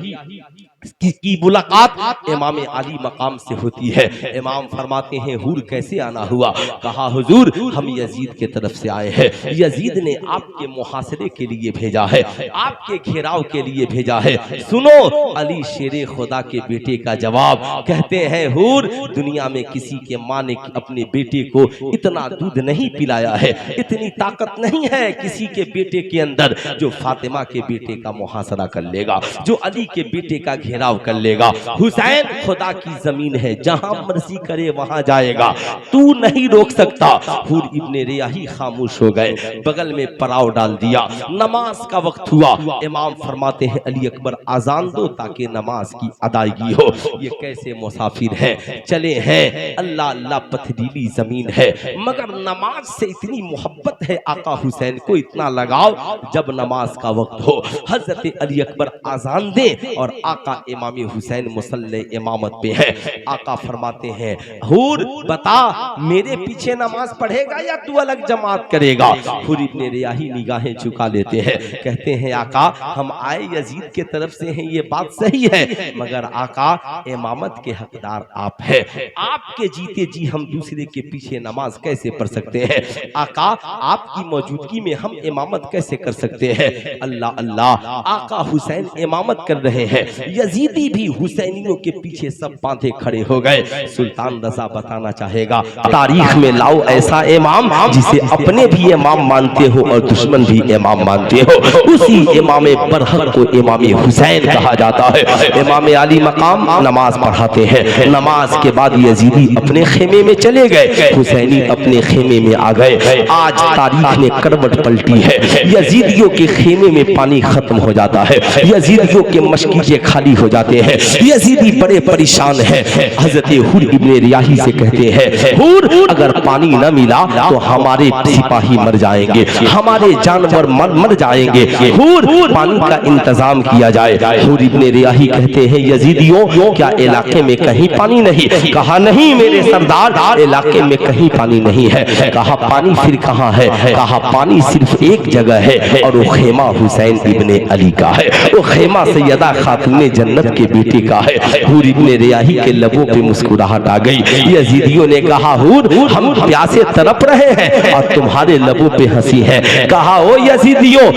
की मुलाकात इमाम अली मकाम से होती है। इमाम फरमाते हैं हुर कैसे आना हुआ, कहा हुजूर हम यजीद के तरफ से आए हैं, यजीद ने आपके मुहासरे के लिए भेजा है, आपके घेराव के लिए भेजा है। सुनो अली शेरे खुदा के बेटे का जवाब, कहते हैं हुर दुनिया में किसी के माँ ने अपने बेटे को इतना दूध नहीं पिलाया है, इतनी ताकत नहीं है किसी के बेटे के अंदर जो फातिमा के बेटे का मुहासरा कर लेगा, जो अली के बेटे का घेराव कर लेगा। हुसैन खुदा की जमीन है, जहां मर्जी करे वहां जाएगा, तू नहीं रोक सकता। हुर इब्ने रियाही खामोश हो गए, बगल में पड़ाव डाल दिया। नमाज का वक्त हुआ, इमाम फरमाते हैं अली अकबर आजान दो ताकि नमाज की अदायगी हो। ये कैसे मुसाफिर हैं, चले हैं, अल्लाह अल्लाह पथरीली जमीन है, मगर नमाज से इतनी मोहब्बत है आका हुसैन को, इतना लगाव, जब नमाज का वक्त हो हजरत अली अकबर आजान दे और आका इमाम हुसैन मुसल्ले इमामत पे है। आका फरमाते हैं हुर बता मेरे पीछे नमाज पढ़ेगा या तू अलग जमात करेगा। हुर इब्ने रियाही निगाहें झुका लेते हैं, कहते हैं आका हम आए यजीद के तरफ से हैं, ये बात सही है, मगर आका इमामत के हकदार आप हैं, आपके जीते जी हम दूसरे के पीछे नमाज कैसे पढ़ सकते हैं। आका आपकी मौजूदगी में हम इमामत कैसे कर सकते हैं। अल्लाह अल्लाह, आका हुसैन इमामत कर रहे हैं, यजीदी भी हुसैनियों के पीछे सब बांधे खड़े हो गए। सुल्तान रजा बताना चाहेगा तारीख में लाओ ऐसा इमाम जिसे अपने भी इमाम मानते हो और दुश्मन भी इमाम मानते हो, उसी इमाम बरहक को इमाम हुसैन कहा जाता है। इमाम अली मकाम नमाज पढ़ाते हैं, नमाज के बाद यजीदी अपने खेमे में चले गए, हुसैनी अपने खेमे में आ गए। आज तारीख ने करवट पलटी है, यजीदियों के खेमे में पानी खत्म हो जाता है, यजीदियों के मशकीजे खाली खाली हो जाते हैं। यजीदी बड़े परेशान है। हजरत हुर इब्ने रियाही से कहते हैं, हुर अगर पानी न मिला तो हमारे सिपाही मर जाएंगे, हमारे जानवर मर जाएंगे, हुर पानी का इंतजाम किया जाए। हुर इब्ने रियाही कहते हैं, यजीदियों क्या इलाके में कहीं पानी नहीं? कहा नहीं मेरे सरदार, इलाके में कहीं पानी नहीं है। कहा पानी फिर कहाँ है? कहा पानी सिर्फ एक जगह है और वो खेमा हुसैन इब्ने अली का है, वो खेमा सैयदा खातूने जन्नत के बेटे का है। हुर इब्ने रियाही के लबों पे मुस्कुराहट आ गई। यजीदियों ने कहा, हुर हम प्यासे तड़प रहे हैं और तुम्हारे लबों पे हंसी है। कहा ओ यजीदियों,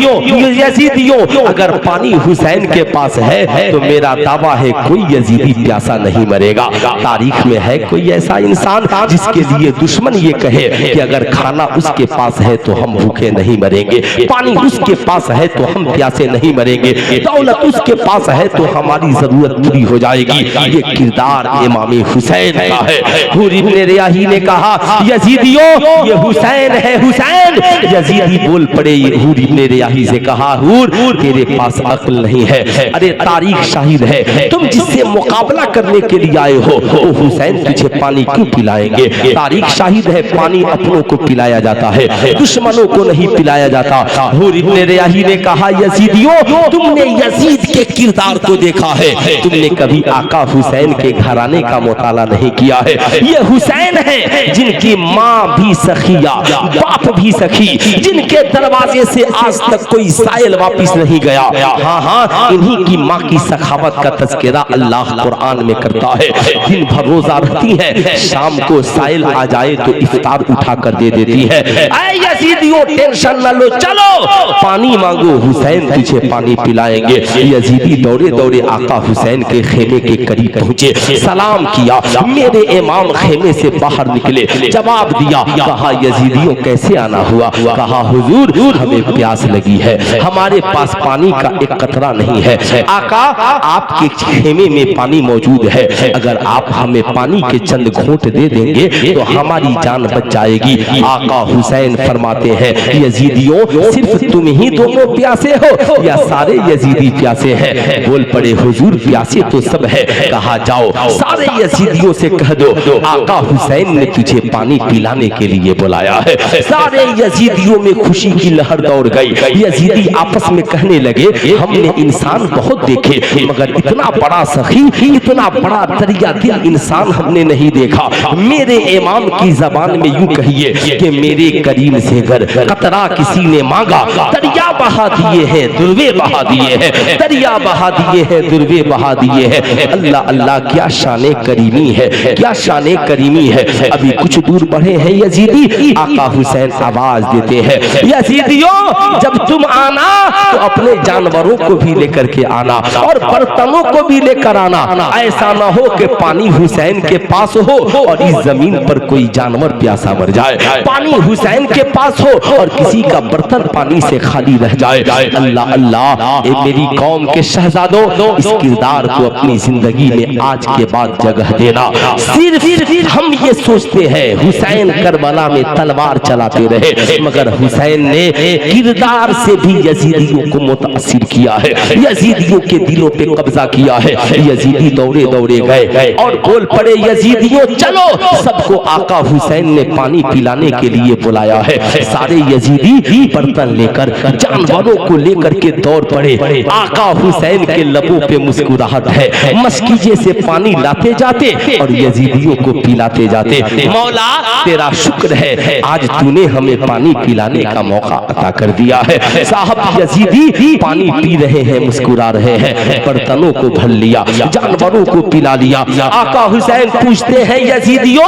अगर पानी हुसैन के पास है तो मेरा दावा है कोई यजीदी प्यासा नहीं मरेगा। तारीख में है कोई ऐसा इंसान जिसके लिए दुश्मन ये कहे कि अगर खाना उसके पास है तो हम भूखे नहीं मरेंगे, पानी उसके पास है तो हम प्यासे नहीं मरेंगे, दौलत उसके पास है तो हमारी जरूरत पूरी हो जाएगी। ये किरदार इमाम हुसैन का है। हुर इब्ने रियाही ने कहा, यजीदियों ये हुसैन है, हुसैन। यजीदी बोल पड़े। हुर इब्ने रियाही से कहा, हुर तेरे पास अक्ल नहीं है। अरे तारीख शाहिद है, तुम जिससे मुकाबला करने के लिए आए हो वो हुसैन तुझे पानी क्यों पिलाएंगे? तारीख शाहिद है, पानी अपनों को पिलाया जाता है, दुश्मनों को नहीं पिलाया जाता। हुर इब्ने रियाही ने कहा, यजीदियों तुमने यजीद के किरदार को देखा है, तुमने कभी आका हुसैन के घराने का मुताला नहीं किया है। ये हुसैन है जिनकी माँ भी सखिया, बाप भी सखी, जिनके दरवाजे से आज तक कोई साइल वापिस नहीं गया। हाँ हाँ, इन्हीं की माँ की सखावत का तज़किरा अल्लाह कुरान में करता है। दिन भर रोजा रखती है, शाम को साइल आ जाए तो इफ्तार उठा कर दे देती है। ऐ यजीदियों टेंशन न लो, चलो पानी मांगो, हुसैन तुझे पानी पिलाएंगे। यजीदी दौड़े दौड़े आका हुसैन के खेमे के करीब पहुंचे, सलाम किया। मेरे इमाम खेमे से बाहर निकले, जवाब दिया। कहा यजीदियों कैसे आना हुआ? कहा हुजूर हमें प्यास लगी है, हमारे पास पानी का एक कतरा नहीं है। आका आपके खेमे में पानी मौजूद है, अगर आप हमें पानी के चंद घूंट दे देंगे तो हमारी जान बच जाएगी। आका हुसैन फरमाते हैं, यजीदियों सिर्फ तुम ही दोनों प्यासे हो या सारे यजीदी प्यासे हैं? बोल पड़े, हुजूर प्यासे तो सब है। कहा जाओ सारे यजीदियों से कह दो आका हुसैन ने तुझे पानी पिलाने के लिए बुलाया है। सारे यजीदियों में खुशी की लहर दौड़ गई। यजीदी आपस में कहने लगे, हमने इंसान बहुत देखे मगर इतना बड़ा सखी, इतना बड़ा दरिया दिल इंसान हमने नहीं देखा। मेरे इमाम की जबान में यूं कहिए कि मेरे करीम से घर कतरा किसी ने मांगा, दरिया बहा दिए हैं, दुर्वे बहा दिए हैं, दरिया बहा दिए हैं, दुर्वे बहा दिए हैं। अल्लाह अल्लाह क्या शाने करीमी है, क्या शाने करीमी है। अभी कुछ दूर बढ़े हैं यजीदी, आका हुसैन आवाज देते हैं, यजीदियों जब तुम आना तो अपने जानवरों को भी लेकर के आना और बर्तनों को भी लेकर आना। ऐसा ना हो कि पानी हुसैन के पास हो और इस जमीन पर कोई जानवर प्यासा मर जाए, पानी हुसैन के पास हो और किसी का बर्तन पानी से खाली रह जाए। अल्लाह अल्लाह, मेरी कौम के शहजादों इस किरदार को अपनी जिंदगी में आज के बाद जगह देना। सिर्फ हम ये सोचते हैं हुसैन करबला में तलवार चलाते रहे, मगर हुसैन ने किरदार से भी यजीदियों को मुतासिर किया है, यजीदियों के दिलों पे कब्जा किया है। यजीदी दौड़े दौड़े गए और बोल पड़े, यजीदियों चलो, सबको आका हुसैन ने पानी पिलाने के लिए बुलाया है। सारे यजीदी बर्तन लेकर, जानवरों को लेकर के दौड़ पड़े। आका हुसैन के लबों पे मुस्कुराहट है, मस्कीजे से पानी लाते जाते और यजीदियों को पिलाते जाते। मौला तेरा शुक्र है, आज तूने हमें पानी पिलाने का मौका अता कर दिया है। साहब यजीदी पानी पी रहे हैं, मुस्कुरा रहे हैं, बर्तनों को भर लिया, जानवरों को पिला लिया। आका हुसैन पूछते हैं, यजीदियों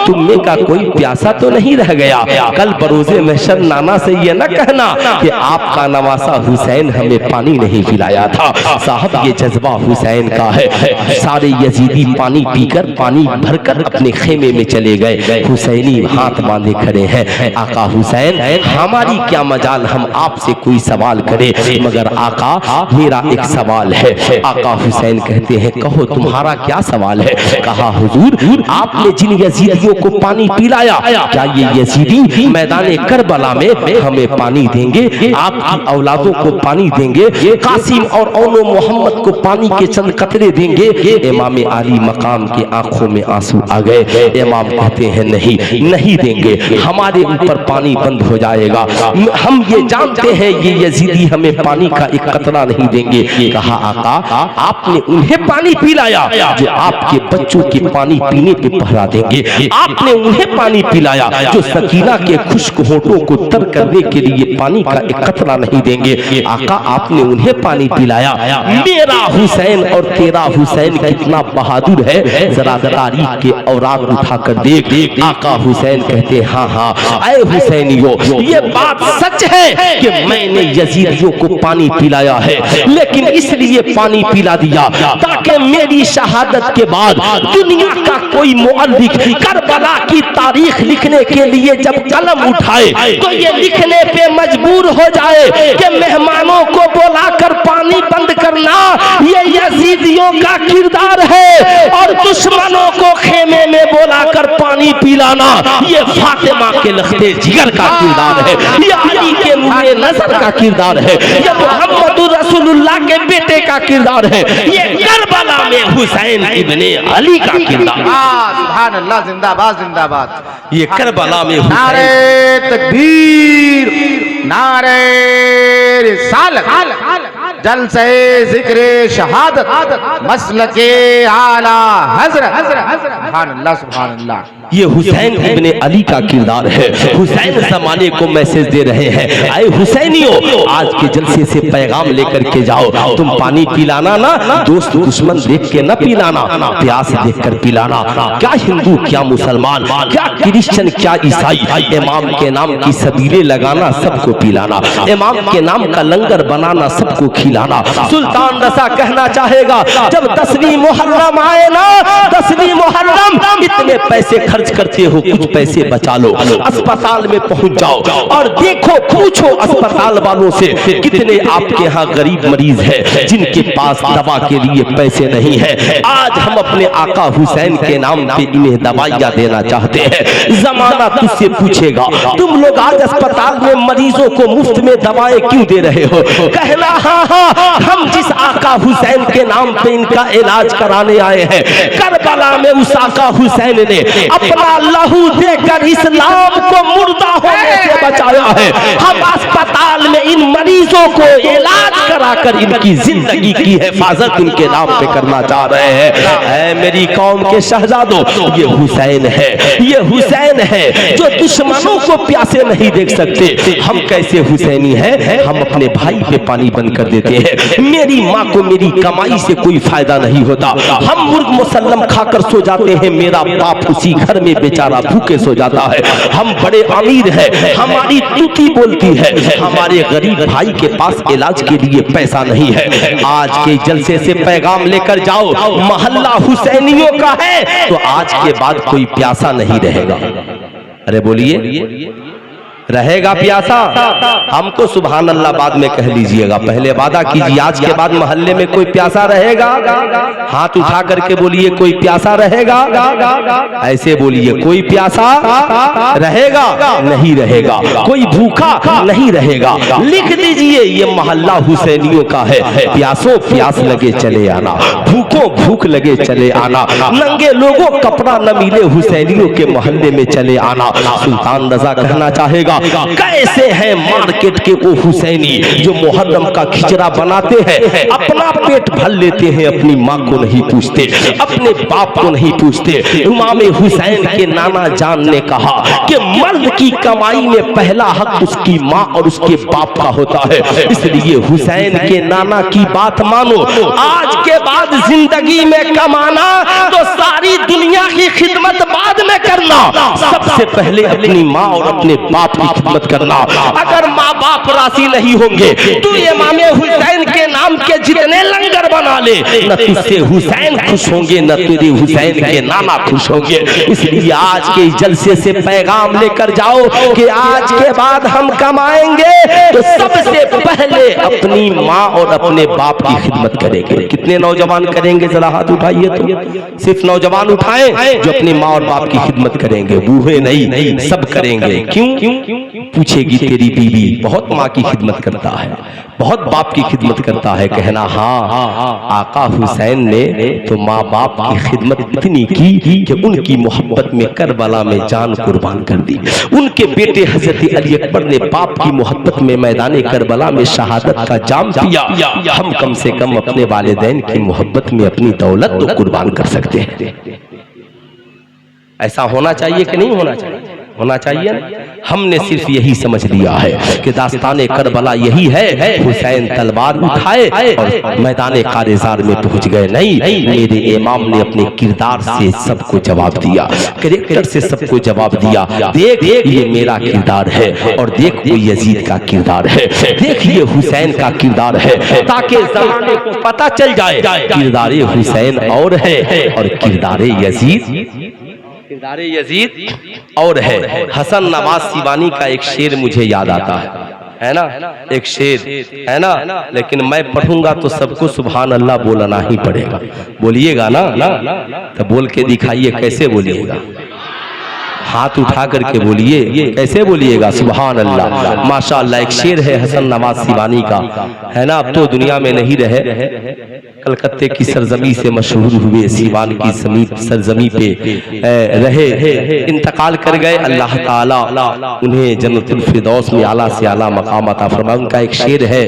तुम में का कोई प्यासा तो नहीं रह गया? कल बरोज़े महशर नाना से ये न कहना कि आपका नवासा हुसैन हमें पानी नहीं पिलाया था। साहब ये जज्बा हुसैन का है। सारे यजीदी पानी पीकर, पानी भरकर अपने खेमे में चले गए। हुसैनी हाथ बांधे खड़े हैं। आका हुसैन हमारी क्या मजाल हम आपसे कोई सवाल करें, मगर आका मेरा एक सवाल है। आका हुसैन कहते हैं, कहो तुम्हारा क्या सवाल है? कहा हुजूर आपने जिन यजीदियों को पानी पिलाया, क्या ये यजीदी मैदान करबला में हमें पानी देंगे, आपकी औलादों को पानी देंगे? कासिम और औनो मोहम्मद को पानी के चंद कतरे देंगे। इमाम अली मकाम के आंखों में आंसू आ गए। इमाम कहते हैं नहीं, नहीं देंगे, हमारे ऊपर पानी बंद हो जाएगा, हम ये जानते हैं ये यजीदी हमें पानी का एक कतरा नहीं देंगे। कहा आका आपने उन्हें पानी पिलाया जो आपके बच्चों के पानी पीने पे पहरा देंगे, आपने उन्हें पानी पिलाया जो सकीना के खुश्क होठों को तर करने के लिए पानी का एक कतरा नहीं देंगे। आका आपने उन्हें पानी पिलाया। मेरा हुसैन और तेरा हुसैन कितना बहादुर है, जरा तारीख के औराक उठाकर देख। आका हुसैन कहते हाँ हाँ आए हुसैनियों, ये बात सच है कि मैंने यजीदियों को पानी पिलाया है, लेकिन इसलिए पानी पिला दिया ताकि मेरी शहादत के बाद दुनिया का कोई मुअल्लिफ करबला की तारीख लिखने के लिए जब कलम उठाए तो ये लिखने पे मजबूर हो जाए कि मेहमानों को बुलाकर पानी बंद करना ये यजीदियों का किरदार है, और दुश्मनों को खेमे में बुलाकर पानी पिलाना ये फातिमा के लख्ते जिगर का किरदार है, ये अली के नूरे नजर का किरदार है, ये मोहम्मद रसूलुल्लाह के बेटे का किरदार है, ये करबला में हुसैन इब्ने अली का किरदार। सुभान अल्लाह, जिंदाबाद जिंदाबाद। ये करबला में नारे तकबीर, नारे रिसालत, जलसे जिक्रे शहादत, मसलके आला हजरत। सुभान अल्लाह सुभान अल्लाह। ये हुसैन इब्ने अली का किरदार है। हुसैन जमाने को मैसेज दे रहे हैं, आए हुसैनियों आज के जलसे से पैगाम लेकर के जाओ, तुम पानी पिलाना ना दोस्त दुश्मन देख के न पिलाना, प्यास देख कर पिलाना। क्या हिंदू, क्या मुसलमान, क्या क्रिश्चियन, क्या ईसाई, इमाम के नाम की सबीले लगाना, सबको पिलाना, इमाम के नाम का लंगर बनाना, सबको खिलाना। सुल्तान रसा कहना चाहेगा जब 10वीं मुहर्रम आए ना, 10वीं मुहर्रम इतने पैसे खर्च करते हो, कुछ पैसे बचा लो, अस्पताल में पहुंच जाओ और देखो, पूछो अस्पताल वालों से कितने आपके यहाँ गरीब मरीज है जिनके पास दवा के लिए पैसे नहीं है। आज हम अपने आका हुसैन के नाम पे इन्हें दवाइयाँ देना चाहते हैं। जमाना तुझसे पूछेगा तुम लोग आज अस्पताल में मरीजों को मुफ्त में दवाएं क्यों दे रहे हो? कहना हाँ हाँ, हम जिस आका हुसैन के नाम पे इनका इलाज कराने आए हैं, करबला में उस आका हुसैन ने अपना लहू देकर इस्लाम को मुर्दा होने से बचाया है। हम अस्पताल में इन मरीजों को इलाज कराकर इनकी जिंदगी की हिफाजत उनके नाम पे करना चाह रहे हैं। ऐ मेरी कौम के शहजादों, ये हुसैन है, ये हुसैन है जो दुश्मनों को प्यासे नहीं देख सकते। हम कैसे हुसैनी हैं? हम अपने भाई पे पानी बंद कर देते हैं। मेरी माँ को मेरी कमाई से कोई फायदा नहीं होता, हम मुर्ग मुसल्लम खाकर सो जाते हैं, मेरा बाप उसी घर में बेचारा भूखे सो जाता है। हम बड़े अमीर हैं, हमारी तूती बोलती है, हमारे गरीब भाई के पास इलाज के लिए पैसा नहीं है। आज के जलसे से पैगाम लेकर जाओ, मोहल्ला हुसैनियों का है तो आज के बाद कोई प्यासा नहीं रहेगा। अरे बोलिए, रहेगा प्यासा? हमको सुभान अल्लाह बाद में कह लीजिएगा, पहले वादा कीजिए आज के बाद मोहल्ले में कोई प्यासा रहेगा? हाथ उठा करके बोलिए, कोई प्यासा रहेगा? ऐसे बोलिए, कोई प्यासा रहेगा? नहीं रहेगा। कोई भूखा नहीं रहेगा। लिख दीजिए, ये मोहल्ला हुसैनियों का है। प्यासों प्यास लगे चले आना, भूखों भूख लगे चले आना, नंगे लोगों कपड़ा न मिले हुसैनियों के मोहल्ले में चले आना। सुल्तान रजा कहना चाहेगा कैसे हैं मार्केट के वो हुसैनी जो मुहर्रम का खिचड़ा बनाते हैं, अपना पेट भर लेते हैं, अपनी माँ को नहीं पूछते, अपने बाप को नहीं पूछते। इमाम हुसैन के नाना जान ने कहा कि मर्द की कमाई में पहला हक उसकी माँ और उसके बाप का होता है, इसलिए हुसैन के नाना की बात मानो। आज के बाद जिंदगी में कमाना तो सारी दुनिया की खिदमत बाद में करना, सबसे पहले अपनी माँ और अपने बाप की खिदमत करना। अगर माँ बाप राशि नहीं होंगे तो इमाम हुसैन के नाम के जितने लंगर बना ले, न तुझसे हुसैन खुश होंगे न तेरे हुसैन के नाना खुश होंगे। इसलिए आज के जलसे से पैगाम लेकर जाओ कि आज के बाद हम कमाएंगे तो सबसे पहले अपनी माँ और अपने बाप की खिदमत करेंगे। कितने नौजवान करेंगे? जरा हाथ उठाइए। तो सिर्फ नौजवान उठाएं जो अपनी माँ और बाप की खिदमत करेंगे, बूढ़े नहीं, सब करेंगे। क्यों? पूछेगी तेरी बीवी, बहुत माँ की खिदमत करता है। बहुत बाप की खिदमत करता है। कहना हाँ, आका हुसैन ने तो माँ बाप की खिदमत इतनी की कि उनकी मोहब्बत में करबला में जान कुर्बान कर दी। उनके बेटे हजरत अली अकबर ने बाप की मोहब्बत में मैदान करबला में शहादत का जाम पिया। हम कम से कम अपने वालिदैन की मोहब्बत में अपनी दौलत तो कुर्बान कर सकते हैं। ऐसा होना चाहिए कि नहीं होना चाहिए? होना चाहिए। हमने सिर्फ यही समझ लिया है कि दास्तान करबला यही है, हुसैन तलवार उठाए और मैदान कारेजार में पहुंच गए। नहीं, मेरे इमाम ने अपने किरदार से सबको जवाब दिया, कैरेक्टर से सबको जवाब दिया। देख ये मेरा किरदार है और देख वो यजीद का किरदार है, देख ये हुसैन का किरदार है, ताकि ज़माने को पता चल जाए किरदार हुसैन और है और किरदार यजीद और है। हसन नवाज सिवानी का एक शेर मुझे याद आता है ना, एक शेर है ना, लेकिन मैं पढ़ूंगा तो सबको सुभान अल्लाह बोलना ही पड़ेगा। बोलिएगा ना? तो बोल के दिखाइए, कैसे बोलिएगा? हाथ उठा करके बोलिए, कैसे बोलिएगा? सुभान अल्लाह। माशाअल्लाह। एक शेर है हसन नवाज सिवानी का, है ना, अब तो दुनिया में नहीं रहे, कलकत्ते की सरजमी से मशहूर हुए, सीवान की सरजमी पे रहे, इंतकाल कर गए। अल्लाह ताला उन्हें जन्नतुल फिरदौस में आला से आला मकाम अता फरमाए। उनका एक शेर है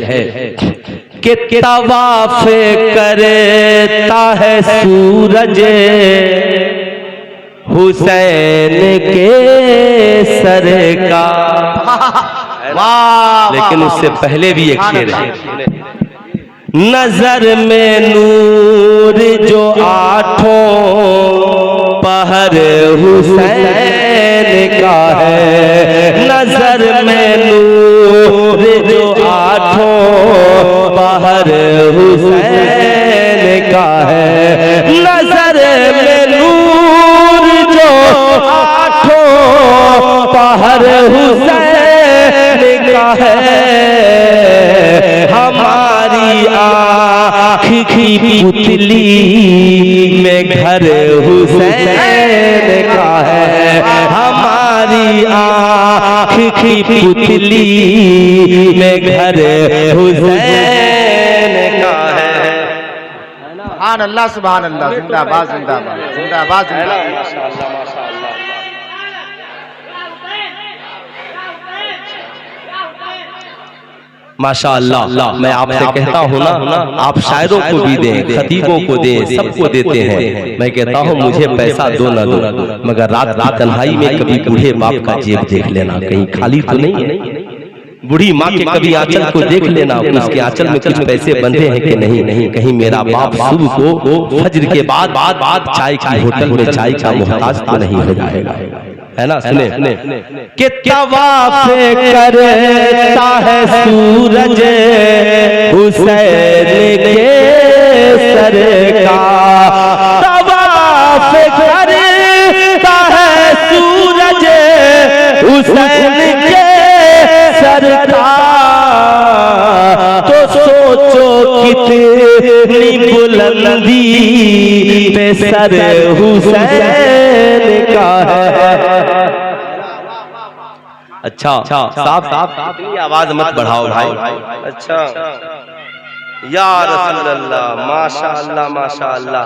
कि तवाफ करता है सूरज हुसैन के सर का। लेकिन उससे पहले भी एक शेर है, नजर में नूर जो आठों पहर हुसैन का है, नजर में नूर जो आठों पहर हुसैन का है, नजर में नूर जो आठों पहर हुसैन का है। हमारी आँख की पुतली में घर हुसैन का है, हमारी आँख की पुतली में घर हुसैन का है। सुभान अल्लाह, सुभान अल्लाह। जिंदाबाद, जिंदाबाद, जिंदाबाद, जिंदाबाद। माशाअल्लाह, माशाअल्लाह। माशाअल्लाह। मैं आपसे कहता हूँ ना, आप शायरों को भी दें, खतीबों को दें, सबको देते हैं। मैं कहता हूँ मुझे पैसा दो ना दो, मगर रात रात तन्हाई में कभी बूढ़े बाप का जेब देख लेना, कहीं खाली तो नहीं है। बूढ़ी माँ के कभी आंचल को देख लेना, उसके आंचल में कुछ पैसे बंधे हैं कि नहीं, कहीं मेरा बाप सुबह को फज्र के बाद चाय की होटल में चाय का मोहताज तो नहीं हो जाएगा, है ना? सुने कि तवाफ करता है सूरज हुसैन के सर का, तवाफ करता है सूरज हुसैन के सर का। तो सोचो कितनी बुलंदी पे सर हुसैन का है। अच्छा, साफ इतनी आवाज मत बढ़ाओ भाई। अच्छा, या रसूल अल्लाह, माशाअल्लाह, माशाअल्लाह,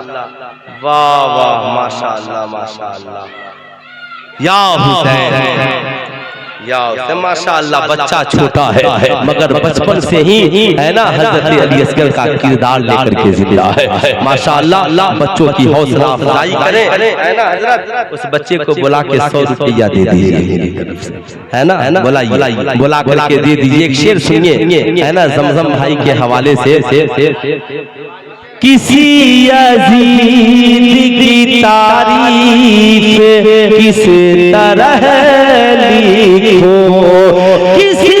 वाह वाह, माशाअल्लाह, माशाअल्लाह, या हुसैन, या माशाअल्लाह। बच्चा छोटा है मगर बचपन से ही, है ना, हजरत अली असगर का किरदार लेकर के जिंदा है। माशाअल्लाह। बच्चों की हौसला अफजाई करें, है ना हजरत? उस बच्चे को बुला के 100 रुपया दे दीजिए मेरी तरफ से, है ना? बुलाइए, बुला करके दे दीजिए। एक शेर सुनिए, है ना, जमजम भाई के हवाले से। किसी यजीद की तारीफ किस तरह लिखो, किसी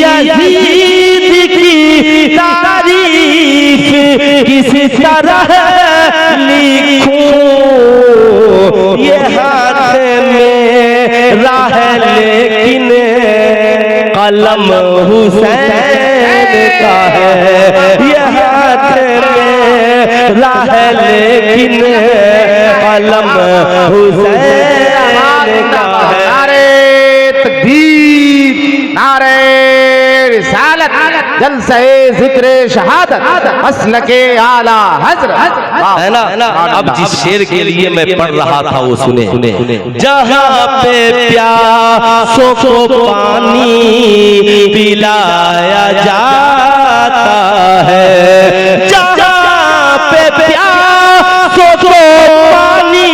यजीद की तारीफ किस तरह लिखो, ये हाथ में राह लेकिन कलम हुसैन का है, ये हाथ में राह लेकिन कलम हुसैन का है। नारे तकबीर, नारे रिसालत, जलसे जिक्र शहादत मसलके आला हजरत। है ना? अब जिस शेर के लिए मैं पढ़ रहा था वो सुने। जहाँ पे प्यासों को पानी पिलाया जाता है, जहाँ पे प्यासों को पानी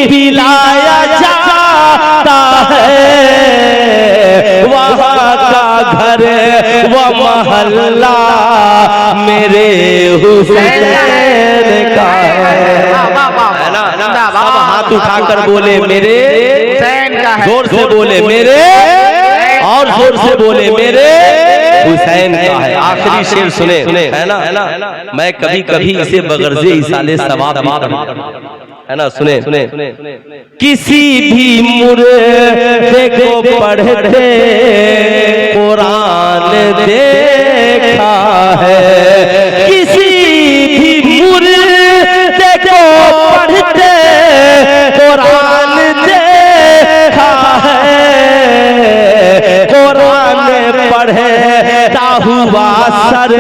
पिलाया जाता है, वहाँ का घर व महल्ला मेरे हुसैन का है ना? सब हाथ उठाकर बोले मेरे हुसैन का है। जोर से बोले मेरे, और जोर से बोले मेरे हुसैन का है। आखिरी शेर सुने, है ना? मैं कभी कभी इसे बगर्जे इसाले सवाब है ना, सुने। किसी भी मुर्दे को पढ़ते कुरान देखा है, किसी भी मुर्दे को पढ़ते कुरान देखा है, कुरान पढ़ता हुआ सर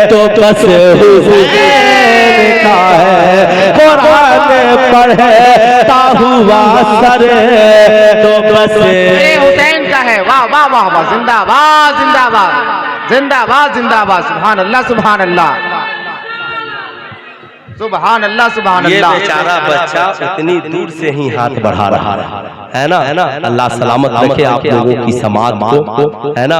तो बस हुसैन का है, कुरान पढ़ता हुआ सर तो बस हुसैन का है। वाह वाह वाह वाह, जिंदाबाद जिंदाबाद जिंदाबाद जिंदाबाद। सुभान अल्लाह सुभान अल्लाह सुभान अल्लाह सुभान ये अल्लाह। बेचारा बच्चा इतनी दूर से ही हाथ बढ़ा रहा है ना? अल्लाह सलामत रखे आप लोगों की समाज को, है ना?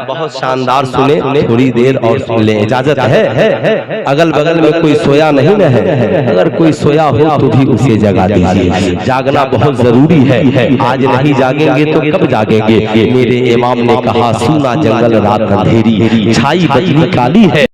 बहुत शानदार सुने। थोड़ी देर और सुन ले, इजाजत है? अगल बगल में कोई सोया नहीं न है? अगर कोई सोया हो तो भी उसे जगा दीजिए। जागना बहुत जरूरी है। आज नहीं जागेंगे तो कब जागेंगे? मेरे इमाम ने कहा, सुना जंगल रात अंधेरी, छाई बजनी काली है।